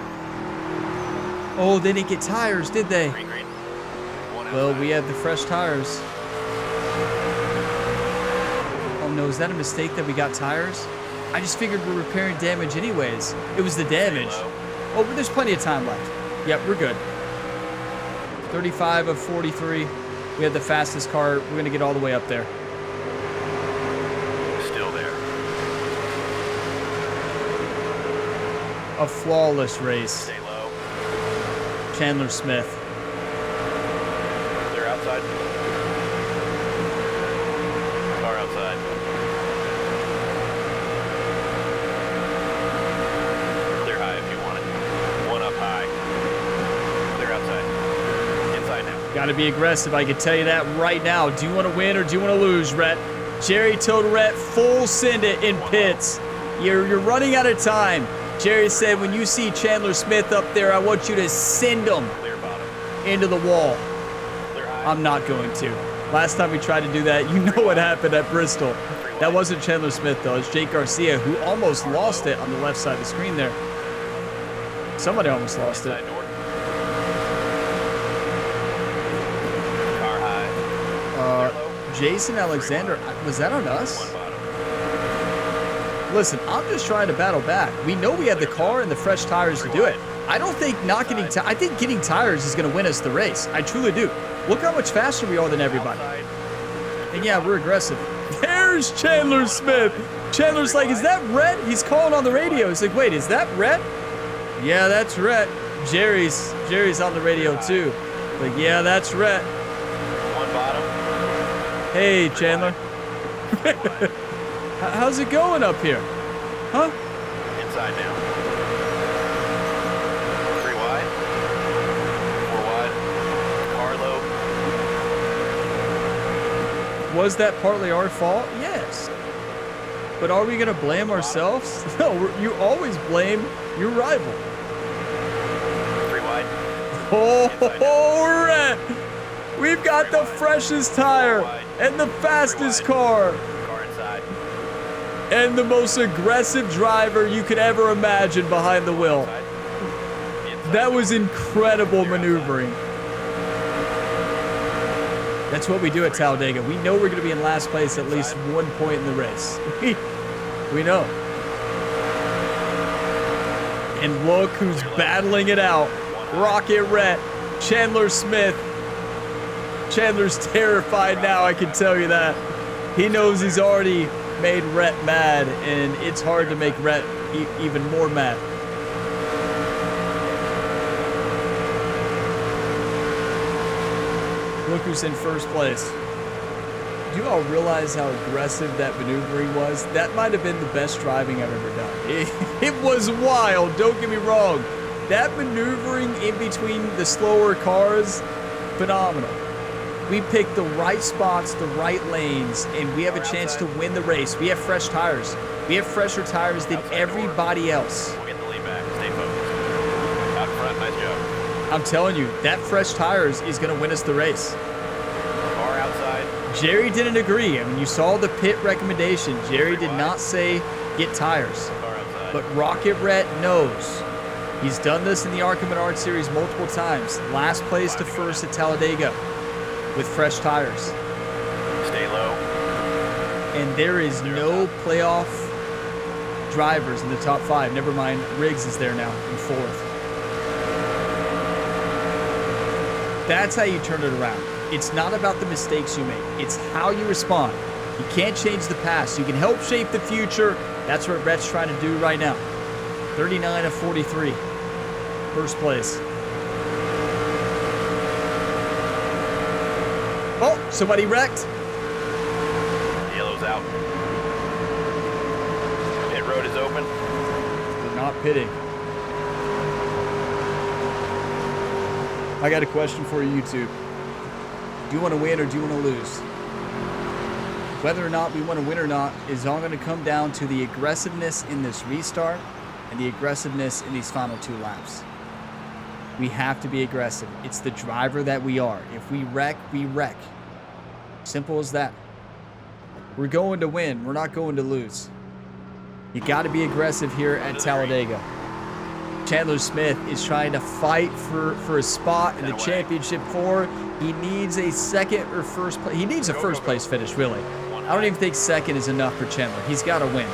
Oh, they didn't get tires, did they? Green, green. One Well, outside. we have the fresh tires. Oh no, is that a mistake that we got tires? I just figured we're repairing damage anyways. It was the damage. low. Oh, but there's plenty of time left. Yep, we're good. 35 of 43. We have the fastest car. We're going to get all the way up there. Still there. A flawless race. Stay low. Chandler Smith. They're outside. Car outside. Clear high if you want it. One up high. Clear outside. Inside now. Got to be aggressive. I can tell you that right now. Do you want to win or do you want to lose, Rhett? Jerry told Rhett, full send it in pits. You're running out of time. Jerry said, when you see Chandler Smith up there, I want you to send him Clear bottom. into the wall. Clear high. I'm not going to. Last time we tried to do that, you know what happened at Bristol. That wasn't Chandler Smith, though. It's Jake Garcia, who almost lost it on the left side of the screen there. Somebody almost lost Inside it. door. Car high. Clear low. Jason Alexander, was that on us? One bottom. Listen, I'm just trying to battle back. We know we have the car and the fresh tires to do it. I don't think not getting I think getting tires is going to win us the race. I truly do. Look how much faster we are than everybody. Outside. And yeah, we're aggressive. There's Chandler Smith. Chandler's like, is that Rhett? He's calling on the radio. He's like, wait, is that Rhett? Yeah, that's Rhett. Jerry's on the radio too. Like, yeah, that's Rhett. One bottom. Hey, Chandler. How's it going up here? Huh? Inside now. 3 wide. 4 wide. Car low. Was that partly our fault? Yes. But are we going to blame ourselves? No, you always blame your rival. 3 wide. Oh, Rhett. We've got the freshest tire and the fastest car Car inside. and the most aggressive driver you could ever imagine behind the wheel. Inside. Inside. That was incredible maneuvering. That's what we do at Talladega. We know we're going to be in last place at least 1 point in the race. We know. And look who's battling it out. Rocket Rhett, Chandler Smith. Chandler's terrified now, I can tell you that. He knows he's already made Rhett mad, and it's hard to make Rhett even more mad. Look who's in first place. Do you all realize how aggressive that maneuvering was? That might have been the best driving I've ever done. It was wild, don't get me wrong. That maneuvering in between the slower cars, phenomenal. We picked the right spots, the right lanes, and we have a chance to win the race. We have fresh tires. We have fresher tires than everybody else. We'll get the lead back. Stay focused. Out front, nice job. I'm telling you, that fresh tires is going to win us the race. Car outside. Jerry didn't agree. I mean, you saw the pit recommendation. Jerry did not say get tires. Car outside. But Rocket Rhett knows. He's done this in the Arkham and Art series multiple times. Last place to first at Talladega with fresh tires. Stay low. And there is no playoff drivers in the top 5. Never mind, Riggs is there now in 4th. That's how you turn it around. It's not about the mistakes you make. It's how you respond. You can't change the past. You can help shape the future. That's what Rhett's trying to do right now. 39 of 43. First place. Oh, somebody wrecked. Yellow's out. Pit road is open. They're not pitting. I got a question for you, YouTube. Do you want to win or do you want to lose? Whether or not we want to win or not is all going to come down to the aggressiveness in this restart and the aggressiveness in these final 2 laps. We have to be aggressive. It's the driver that we are. If we wreck, we wreck. Simple as that. We're going to win. We're not going to lose. You got to be aggressive here at Talladega. Chandler Smith is trying to fight for a spot in the championship 4. He needs a second or first place. He needs a first place finish, really. I don't even think second is enough for Chandler. He's got to win.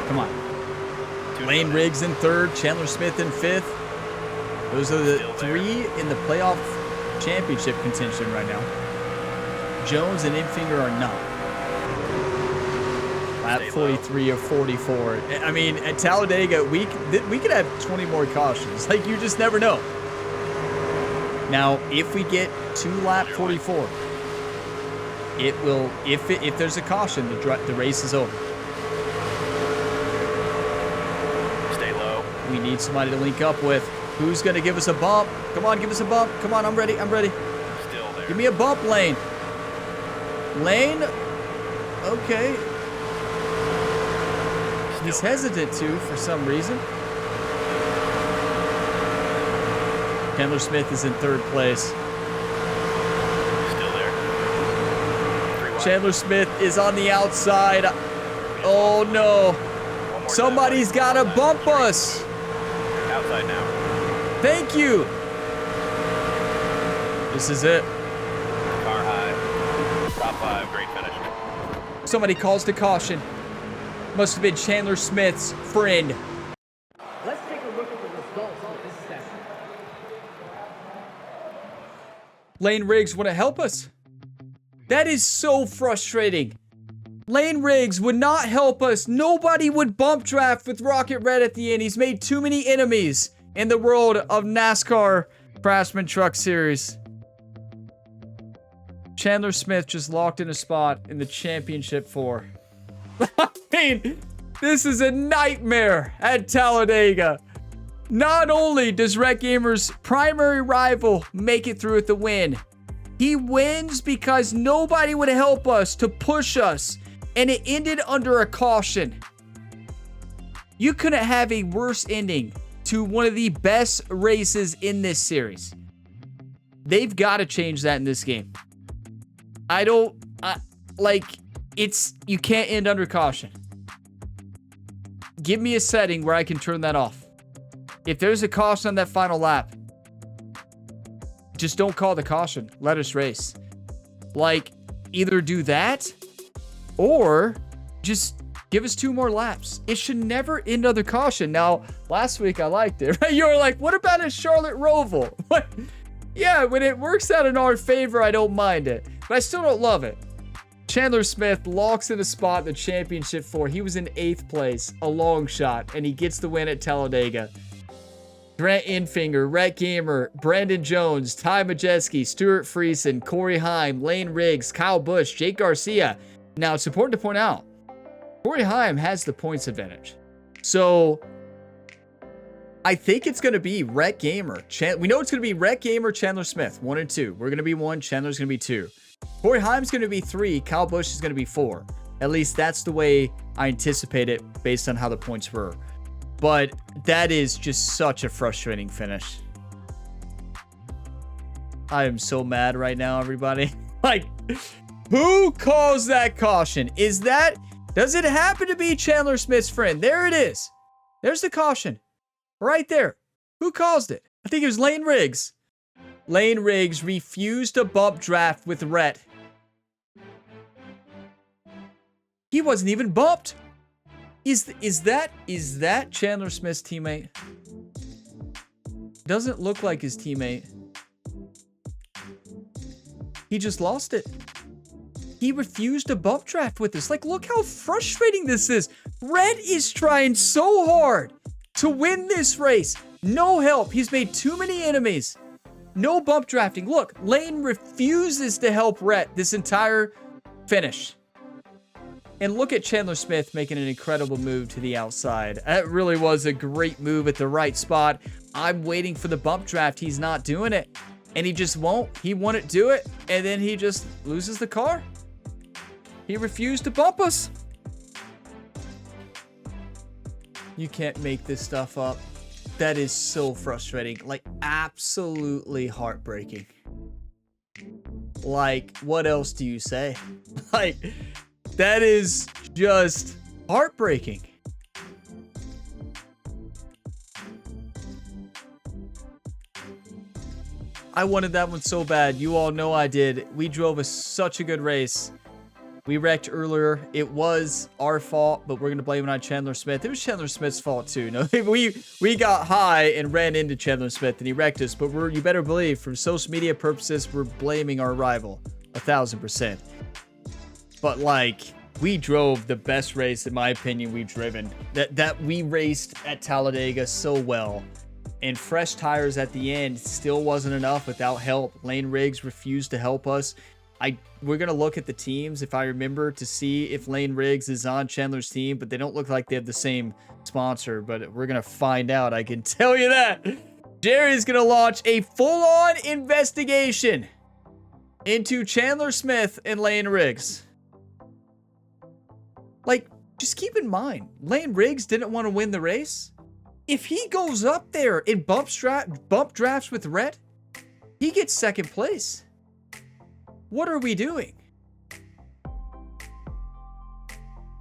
Come on. Lane Riggs in 3rd, Chandler Smith in 5th. Those are the 3 in the playoff championship contention right now. Jones and Infinger are not. Lap 43 of 44. I mean, at Talladega, we could have 20 more cautions. Like, you just never know. Now, if we get to lap 44, it will. If there's a caution, the race is over. Stay low. We need somebody to link up with. Who's gonna give us a bump? Come on, give us a bump. Come on, I'm ready. I'm ready. Still there. Give me a bump, Lane. Lane. Okay. He's hesitant to for some reason. Chandler Smith is in 3rd place. Still there. Chandler Smith is on the outside. Oh no. Somebody's got to bump us. Outside now. Thank you. This is it. Car high. Top 5. Great finish. Somebody calls to caution. Must have been Chandler Smith's friend. Let's take a look at the results of this session. Lane Riggs want to help us. That is so frustrating. Lane Riggs would not help us. Nobody would bump draft with Rocket Rhett at the end. He's made too many enemies in the world of NASCAR Craftsman Truck Series. Chandler Smith just locked in a spot in the championship 4. I mean, this is a nightmare at Talladega. Not only does Rhett Gamer's primary rival make it through with the win, he wins because nobody would help us to push us, and it ended under a caution. You couldn't have a worse ending to one of the best races in this series. They've got to change that in this game. You can't end under caution. Give me a setting where I can turn that off. If there's a caution on that final lap, just don't call the caution. Let us race. Like, either do that or just give us 2 more laps. It should never end under caution. Now, last week I liked it, right? You were like, what about a Charlotte Roval? What? Yeah, when it works out in our favor, I don't mind it. But I still don't love it. Chandler Smith locks in a spot in the championship 4. He was in 8th place, a long shot, and he gets the win at Talladega. Grant Infinger, Rhett Gamer, Brandon Jones, Ty Majeski, Stuart Friesen, Corey Heim, Lane Riggs, Kyle Busch, Jake Garcia. Now, it's important to point out, Corey Heim has the points advantage. So, I think it's going to be Rhett Gamer. We know it's going to be Rhett Gamer, Chandler Smith, 1 and 2. We're going to be 1, Chandler's going to be 2. Corey Heim's going to be 3, Kyle Busch is going to be 4. At least that's the way I anticipate it based on how the points were. But that is just such a frustrating finish. I am so mad right now, everybody. Like, who calls that caution? Does it happen to be Chandler Smith's friend? There it is. There's the caution. Right there. Who caused it? I think it was Lane Riggs. Lane Riggs refused to bump draft with Rhett. He wasn't even bumped. Is that Chandler Smith's teammate? Doesn't look like his teammate. He just lost it. He refused to bump draft with us. Like, look how frustrating this is. Rhett is trying so hard to win this race. No help. He's made too many enemies. No bump drafting. Look, Lane refuses to help Rhett this entire finish. And look at Chandler Smith making an incredible move to the outside. That really was a great move at the right spot. I'm waiting for the bump draft. He's not doing it. And he just won't. He wouldn't do it. And then he just loses the car. He refused to bump us. You can't make this stuff up. That is so frustrating. Like, absolutely heartbreaking. Like, what else do you say? Like, that is just heartbreaking. I wanted that one so bad. You all know I did. We drove such a good race. We wrecked earlier. It was our fault, but we're going to blame it on Chandler Smith. It was Chandler Smith's fault too. No, we got high and ran into Chandler Smith and he wrecked us, but you better believe from social media purposes, we're blaming our rival 1000%. But like, we drove the best race, in my opinion, we've driven. That we raced at Talladega so well. And fresh tires at the end still wasn't enough without help. Lane Riggs refused to help us. We're going to look at the teams, if I remember, to see if Lane Riggs is on Chandler's team, but they don't look like they have the same sponsor, but we're going to find out. I can tell you that. Jerry's going to launch a full-on investigation into Chandler Smith and Lane Riggs. Like, just keep in mind, Lane Riggs didn't want to win the race. If he goes up there and bump drafts with Rhett, he gets second place. What are we doing?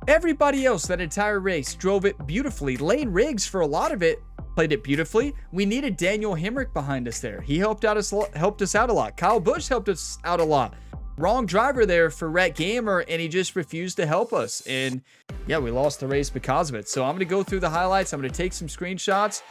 Everybody else that entire race drove it beautifully. Lane Riggs, for a lot of it, played it beautifully. We needed Daniel Hemrick behind us there. He helped us out a lot. Kyle Busch helped us out a lot. Wrong driver there for Rhett Gamer, and he just refused to help us. And yeah, we lost the race because of it. So I'm going to go through the highlights. I'm going to take some screenshots,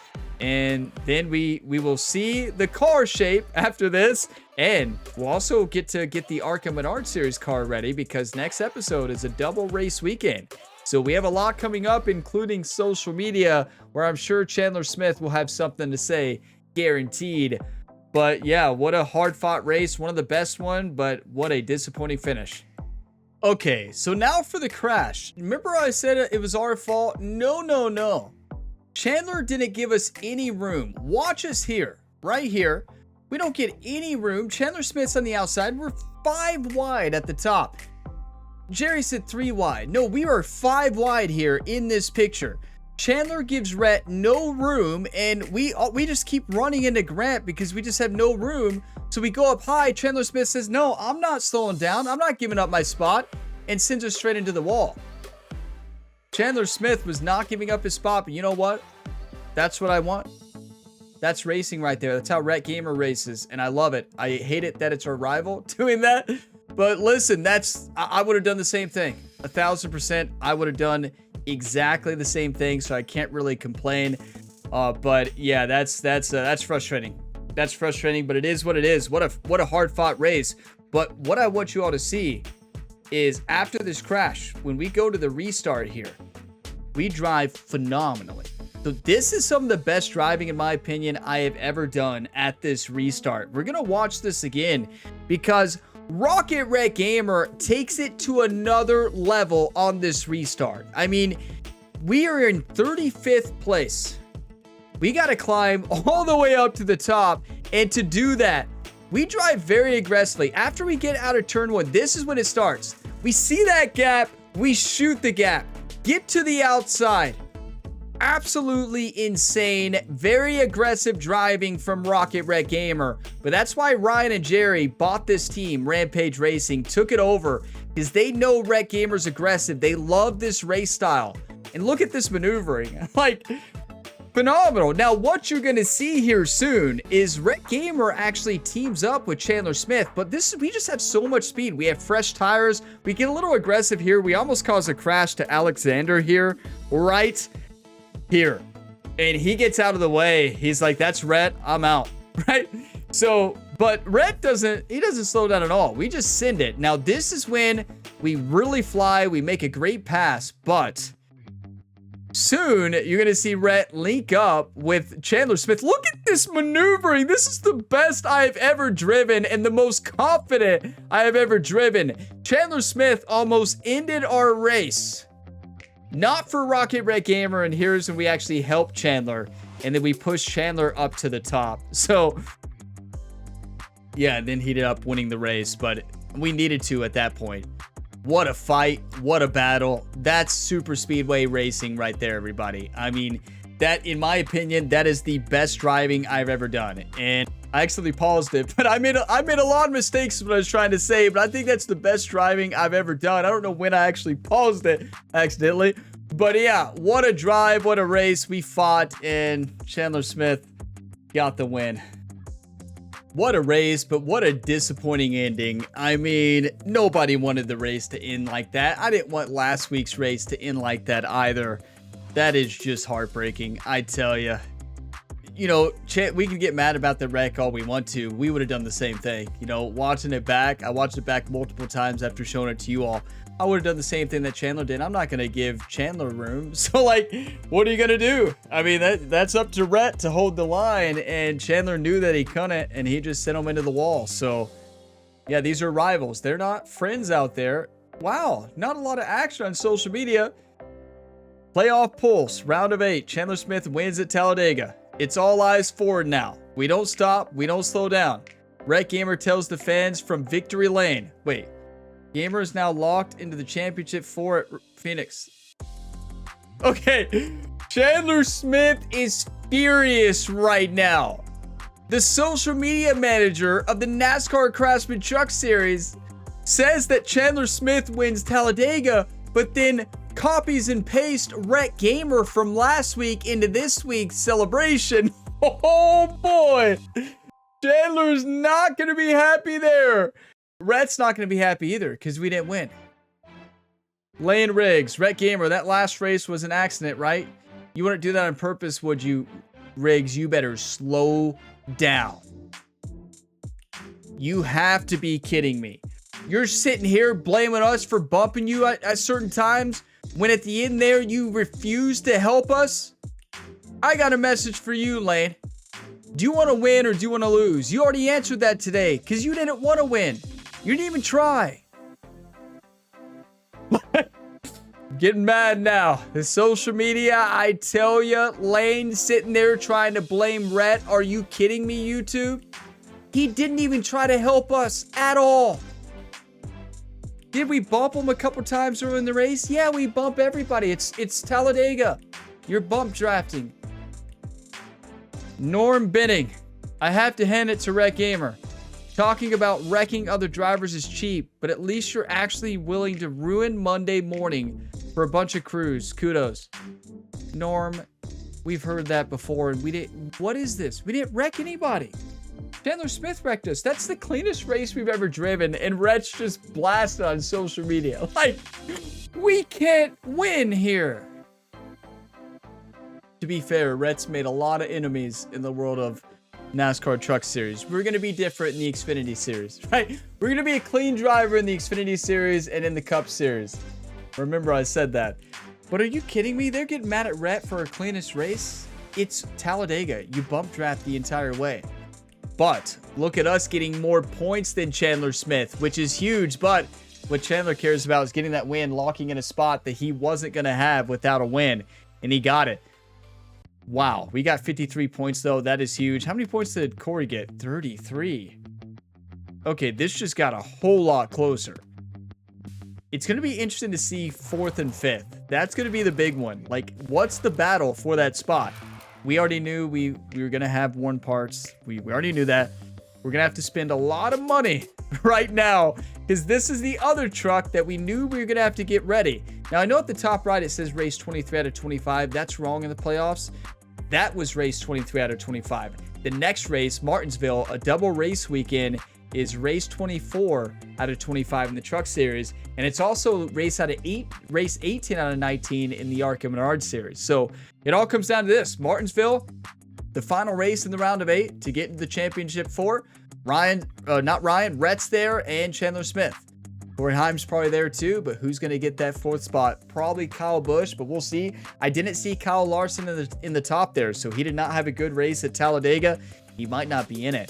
and then we will see the car shape after this. And we'll also get the Arkham Menard Series car ready, because next episode is a double race weekend. So we have a lot coming up, including social media, where I'm sure Chandler Smith will have something to say, guaranteed. But yeah, what a hard-fought race. One of the best one, but what a disappointing finish. Okay, so now for the crash. Remember I said it was our fault? No. Chandler didn't give us any room. Watch us here, right here. We don't get any room. Chandler Smith's on the outside. We're 5 wide at the top. Jerry said 3 wide. No, we are 5 wide here in this picture. Chandler gives Rhett no room, and we just keep running into Grant because we just have no room. So we go up high. Chandler Smith says, no, I'm not slowing down. I'm not giving up my spot, and sends us straight into the wall. Chandler Smith was not giving up his spot, but you know what? That's what I want. That's racing right there. That's how Rhett Gamer races, and I love it. I hate it that it's our rival doing that. But listen, I would have done the same thing. 1000%. I would have done exactly the same thing, so I can't really complain. But yeah, that's frustrating. That's frustrating, but it is what it is. What a hard-fought race. But what I want you all to see is after this crash, when we go to the restart here, we drive phenomenally. So this is some of the best driving, in my opinion, I have ever done at this restart. We're going to watch this again because Rocket Rhett Gamer takes it to another level on this restart. I mean, we are in 35th place. We got to climb all the way up to the top. And to do that, we drive very aggressively. After we get out of turn 1, this is when it starts. We see that gap. We shoot the gap. Get to the outside. Absolutely insane, very aggressive driving from Rhett Gamer. But that's why Ryan and Jerry bought this team, Rampage Racing, took it over, because they know Rhett Gamer's aggressive. They love this race style. And look at this maneuvering. Like, phenomenal. Now, what you're going to see here soon is Rhett Gamer actually teams up with Chandler Smith, but we just have so much speed. We have fresh tires. We get a little aggressive here. We almost cause a crash to Alexander here, right here. And he gets out of the way. He's like, that's Rhett, I'm out, right? So, but Rhett doesn't slow down at all. We just send it. Now, this is when we really fly. We make a great pass, but soon, you're going to see Rhett link up with Chandler Smith. Look at this maneuvering. This is the best I've ever driven and the most confident I have ever driven. Chandler Smith almost ended our race. Not for Rhett Gamer, and here's when we actually help Chandler, and then we push Chandler up to the top. So, yeah, then he ended up winning the race, but we needed to at that point. What a fight. What a battle. That's super speedway racing right there, everybody. I mean, that, in my opinion, that is the best driving I've ever done. And I actually paused it, but I made a lot of mistakes what I was trying to say, but I think that's the best driving I've ever done. I don't know when I actually paused it accidentally, but yeah, what a drive, what a race. We fought, and Chandler Smith got the win. What a race, but what a disappointing ending. I mean, nobody wanted the race to end like that. I didn't want last week's race to end like that either. That is just heartbreaking, I tell you. You know, we can get mad about the wreck all we want to. We would have done the same thing. You know, watching it back, I watched it back multiple times after showing it to you all. I would have done the same thing that Chandler did. I'm not going to give Chandler room. So, like, what are you going to do? I mean, that's up to Rhett to hold the line, and Chandler knew that he couldn't, and he just sent him into the wall. So, yeah, these are rivals. They're not friends out there. Wow, not a lot of action on social media. Playoff pulse, round of 8. Chandler Smith wins at Talladega. It's all eyes forward now. We don't stop. We don't slow down. Rhett Gamer tells the fans from victory lane. Wait. Gamer is now locked into the championship 4 at Phoenix. Okay. Chandler Smith is furious right now. The social media manager of the NASCAR Craftsman Truck Series says that Chandler Smith wins Talladega, but then copies and pastes Rhett Gamer from last week into this week's celebration. Oh boy. Chandler's not going to be happy there. Rhett's not going to be happy either because we didn't win. Lane Riggs, Rhett Gamer, that last race was an accident, right? You wouldn't do that on purpose, would you, Riggs? You better slow down. You have to be kidding me. You're sitting here blaming us for bumping you at certain times when at the end there you refuse to help us? I got a message for you, Lane. Do you want to win or do you want to lose? You already answered that today because you didn't want to win. You didn't even try. Getting mad now. The social media, I tell you, Lane sitting there trying to blame Rhett. Are you kidding me, YouTube? He didn't even try to help us at all. Did we bump him a couple times early in the race? Yeah, we bump everybody. It's Talladega. You're bump drafting. Norm Benning. I have to hand it to Rhett Gamer. Talking about wrecking other drivers is cheap, but at least you're actually willing to ruin Monday morning for a bunch of crews. Kudos. Norm, we've heard that before, and we didn't. What is this? We didn't wreck anybody. Chandler Smith wrecked us. That's the cleanest race we've ever driven, and Rhett's just blasted on social media. Like, we can't win here. To be fair, Rhett's made a lot of enemies in the world of NASCAR Truck Series. We're going to be different in the Xfinity Series, right? We're going to be a clean driver in the Xfinity Series and in the Cup Series. Remember I said that. But are you kidding me? They're getting mad at Rhett for a cleanest race? It's Talladega. You bump draft the entire way. But look at us getting more points than Chandler Smith, which is huge. But what Chandler cares about is getting that win, locking in a spot that he wasn't going to have without a win. And he got it. Wow, we got 53 points, though. That is huge. How many points did Corey get? 33. Okay, this just got a whole lot closer. It's going to be interesting to see 4th and 5th. That's going to be the big one. Like, what's the battle for that spot? We already knew we were going to have worn parts. We already knew that. We're going to have to spend a lot of money right now because this is the other truck that we knew we were going to have to get ready. Now, I know at the top right it says race 23 out of 25. That's wrong in the playoffs. That was race 23 out of 25. The next race, Martinsville, a double race weekend, is race 24 out of 25 in the Truck Series, and it's also race 18 out of 19 in the ARCA Menard Series. So it all comes down to this: Martinsville, the final race in the round of 8 to get into the championship 4. Rhett's there, and Chandler Smith. Corey Heim's probably there too, but who's going to get that 4th spot? Probably Kyle Busch, but we'll see. I didn't see Kyle Larson in the top there, so he did not have a good race at Talladega. He might not be in it.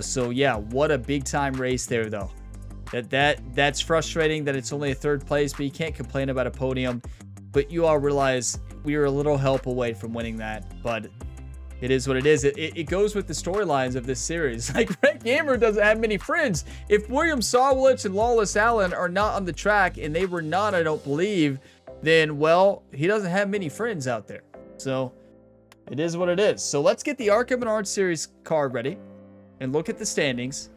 So yeah, what a big time race there though. That's frustrating that it's only a 3rd place, but you can't complain about a podium. But you all realize we were a little help away from winning that, but it is what it is. It goes with the storylines of this series. Like, Rhett Gamer doesn't have many friends. If William Sawlich and Lawless Allen are not on the track, and they were not, I don't believe, then, well, he doesn't have many friends out there. So it is what it is. So let's get the ARCA Menard Series car ready and look at the standings.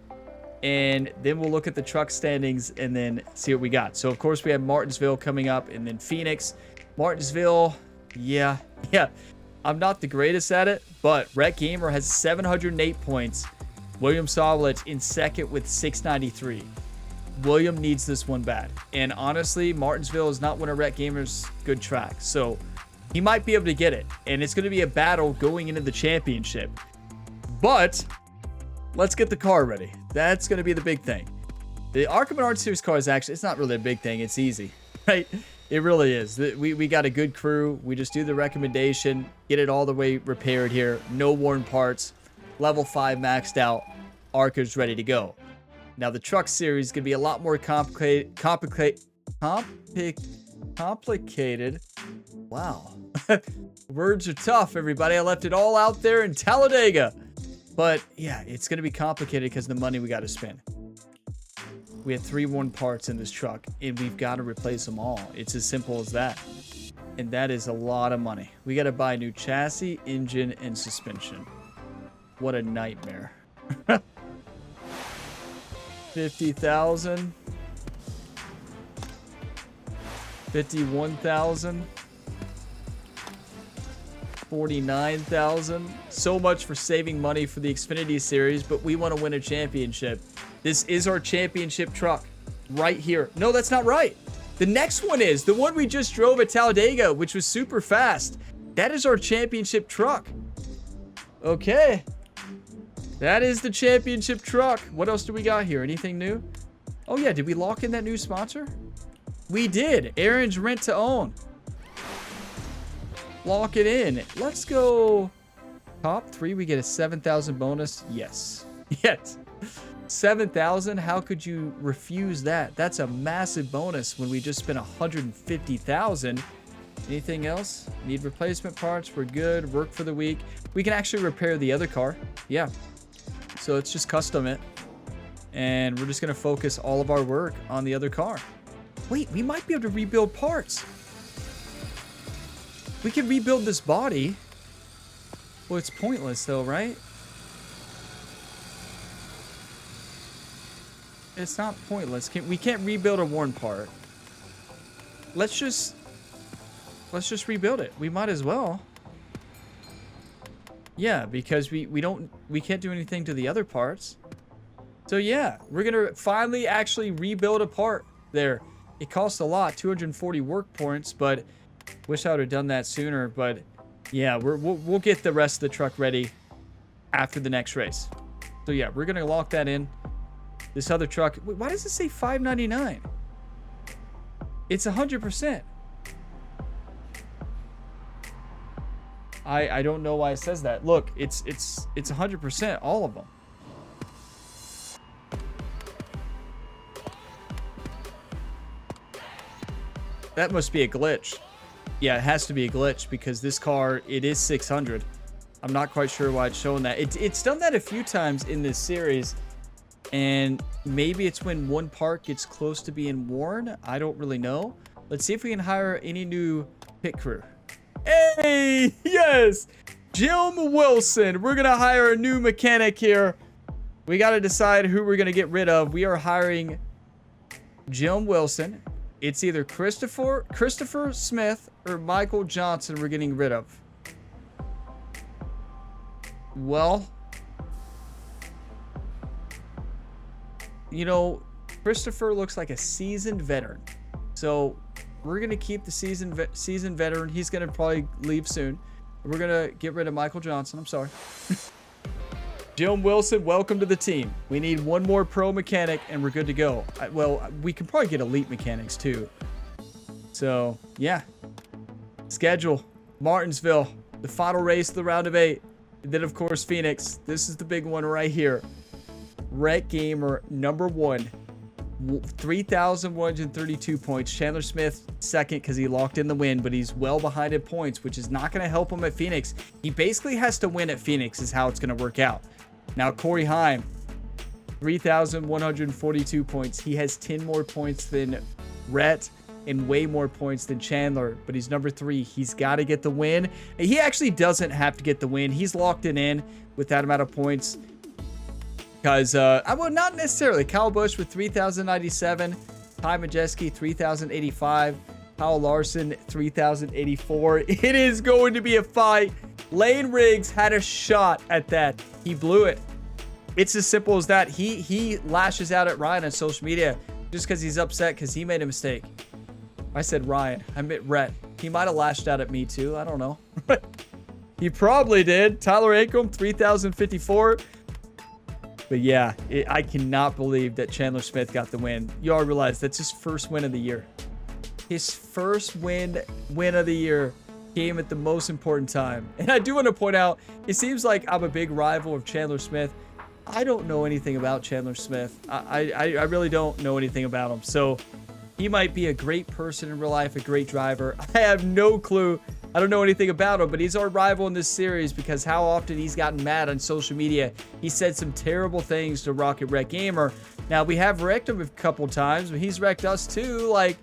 And then we'll look at the truck standings and then see what we got. So, of course, we have Martinsville coming up and then Phoenix. Martinsville, yeah. I'm not the greatest at it, but Rhett Gamer has 708 points. William Sawlich in 2nd with 693. William needs this one bad. And honestly, Martinsville is not one of Rhett Gamer's good tracks. So he might be able to get it. And it's going to be a battle going into the championship. But let's get the car ready. That's going to be the big thing. The ARCA Menard Series car is actually, it's not really a big thing. It's easy, right? It really is. We got a good crew. We just do the recommendation, get it all the way repaired here. No worn parts. Level 5 maxed out. ARCA's ready to go. Now, the truck series is going to be a lot more complicated. Wow. Words are tough, everybody. I left it all out there in Talladega. But, yeah, it's going to be complicated because of the money we got to spend. We had 3 worn parts in this truck, and we've got to replace them all. It's as simple as that. And that is a lot of money. We got to buy a new chassis, engine, and suspension. What a nightmare. 50,000. 51,000. 49,000. So much for saving money for the Xfinity Series, but we want to win a championship. This is our championship truck right here. No, that's not right. The next one is the one we just drove at Talladega, which was super fast. That is our championship truck. Okay. That is the championship truck. What else do we got here? Anything new? Oh, yeah. Did we lock in that new sponsor? We did. Aaron's Rent to Own. Lock it in. Let's go. Top 3. We get a 7,000 bonus. Yes. Yes. 7,000. How could you refuse that? That's a massive bonus when we just spent 150,000. Anything else? Need replacement parts? We're good. Work for the week. We can actually repair the other car. Yeah. So let's just custom it. And we're just going to focus all of our work on the other car. Wait, we might be able to rebuild parts. We can rebuild this body. Well, it's pointless though, right? It's not pointless. We can't rebuild a worn part. Let's just rebuild it. We might as well. Yeah, because we can't do anything to the other parts. So yeah, we're gonna finally actually rebuild a part there. It costs a lot, 240 work points, but wish I would have done that sooner. But yeah, we'll get the rest of the truck ready after the next race. So yeah, we're gonna lock that in. This other truck, wait, why does it say $599? It's 100%. I don't know why it says that. Look, it's 100%, all of them. That must be a glitch. Yeah, it has to be a glitch because this car, it is 600. I'm not quite sure why it's showing that. It's done that a few times in this series. And maybe it's when one part gets close to being worn. I don't really know. Let's see if we can hire any new pit crew. Hey, yes, Jim Wilson. We're going to hire a new mechanic here. We got to decide who we're going to get rid of. We are hiring Jim Wilson. It's either Christopher Smith or Michael Johnson we're getting rid of. Well, you know, Christopher looks like a seasoned veteran. So we're going to keep the seasoned veteran. He's going to probably leave soon. We're going to get rid of Michael Johnson. I'm sorry. Jim Wilson, welcome to the team. We need one more pro mechanic and we're good to go. Well, we can probably get elite mechanics too. So, yeah. Schedule. Martinsville. The final race of the round of 8. And then, of course, Phoenix. This is the big one right here. Rhett Gamer, number 1. 3,132 points. Chandler Smith, second because he locked in the win, but he's well behind in points, which is not going to help him at Phoenix. He basically has to win at Phoenix is how it's going to work out. Now, Corey Heim, 3,142 points. He has 10 more points than Rhett and way more points than Chandler, but he's number 3. He's got to get the win. He actually doesn't have to get the win. He's locked it in with that amount of points. Because, well, not necessarily. Kyle Busch with 3,097. Ty Majeski, 3,085. Kyle Larson, 3,084. It is going to be a fight. Lane Riggs had a shot at that. He blew it. It's as simple as that. He lashes out at Ryan on social media just because he's upset because he made a mistake. I said Ryan. I meant Rhett. He might have lashed out at me too. I don't know. He probably did. Tyler Ankrum, 3,054. But yeah, I cannot believe that Chandler Smith got the win. You all realize that's his first win of the year. His first win of the year came at the most important time. And I do want to point out, it seems like I'm a big rival of Chandler Smith. I don't know anything about Chandler Smith. I really don't know anything about him. So he might be a great person in real life, a great driver. I have no clue. I don't know anything about him, but he's our rival in this series because how often he's gotten mad on social media. He said some terrible things to Rocket Rhett Gamer. Now, we have wrecked him a couple times, but he's wrecked us too. Like,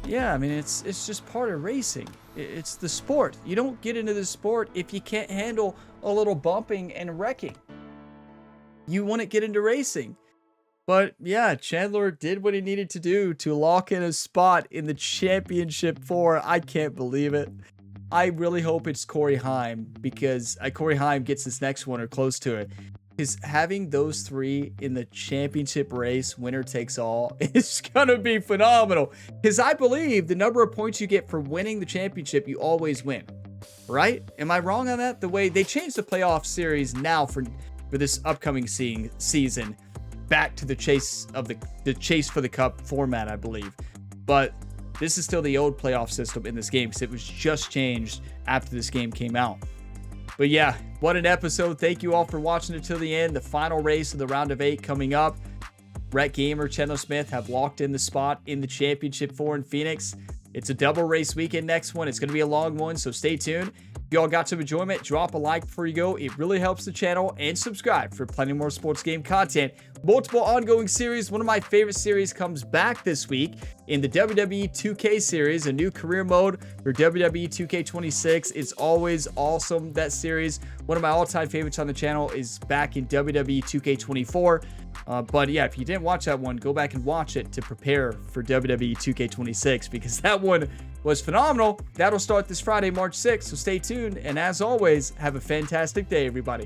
yeah, I mean, it's just part of racing. It's the sport. You don't get into the sport if you can't handle a little bumping and wrecking. You wouldn't get into racing. But yeah, Chandler did what he needed to do to lock in a spot in the championship 4. I can't believe it. I really hope it's Corey Heim because Corey Heim gets this next one or close to it. Because having those 3 in the championship race, winner takes all, is going to be phenomenal. Because I believe the number of points you get for winning the championship, you always win. Right? Am I wrong on that? The way they changed the playoff series now for this upcoming season back to the chase of the chase for the cup format, I believe. But this is still the old playoff system in this game because it was just changed after this game came out. But yeah, what an episode. Thank you all for watching until the end. The final race of the round of 8 coming up. Rhett Gamer, Chandler Smith have locked in the spot in the championship 4 in Phoenix. It's a double race weekend next one. It's going to be a long one, so stay tuned. If you all got some enjoyment, drop a like before you go. It really helps the channel, and subscribe for plenty more sports game content. Multiple ongoing series. One of my favorite series comes back this week in the WWE 2K series, a new career mode for WWE 2K26. It's always awesome, that series. One of my all-time favorites on the channel is back in WWE 2K24. But yeah, if you didn't watch that one, go back and watch it to prepare for WWE 2K26 because that one was phenomenal. That'll start this Friday, March 6th, so stay tuned. And as always, have a fantastic day, everybody.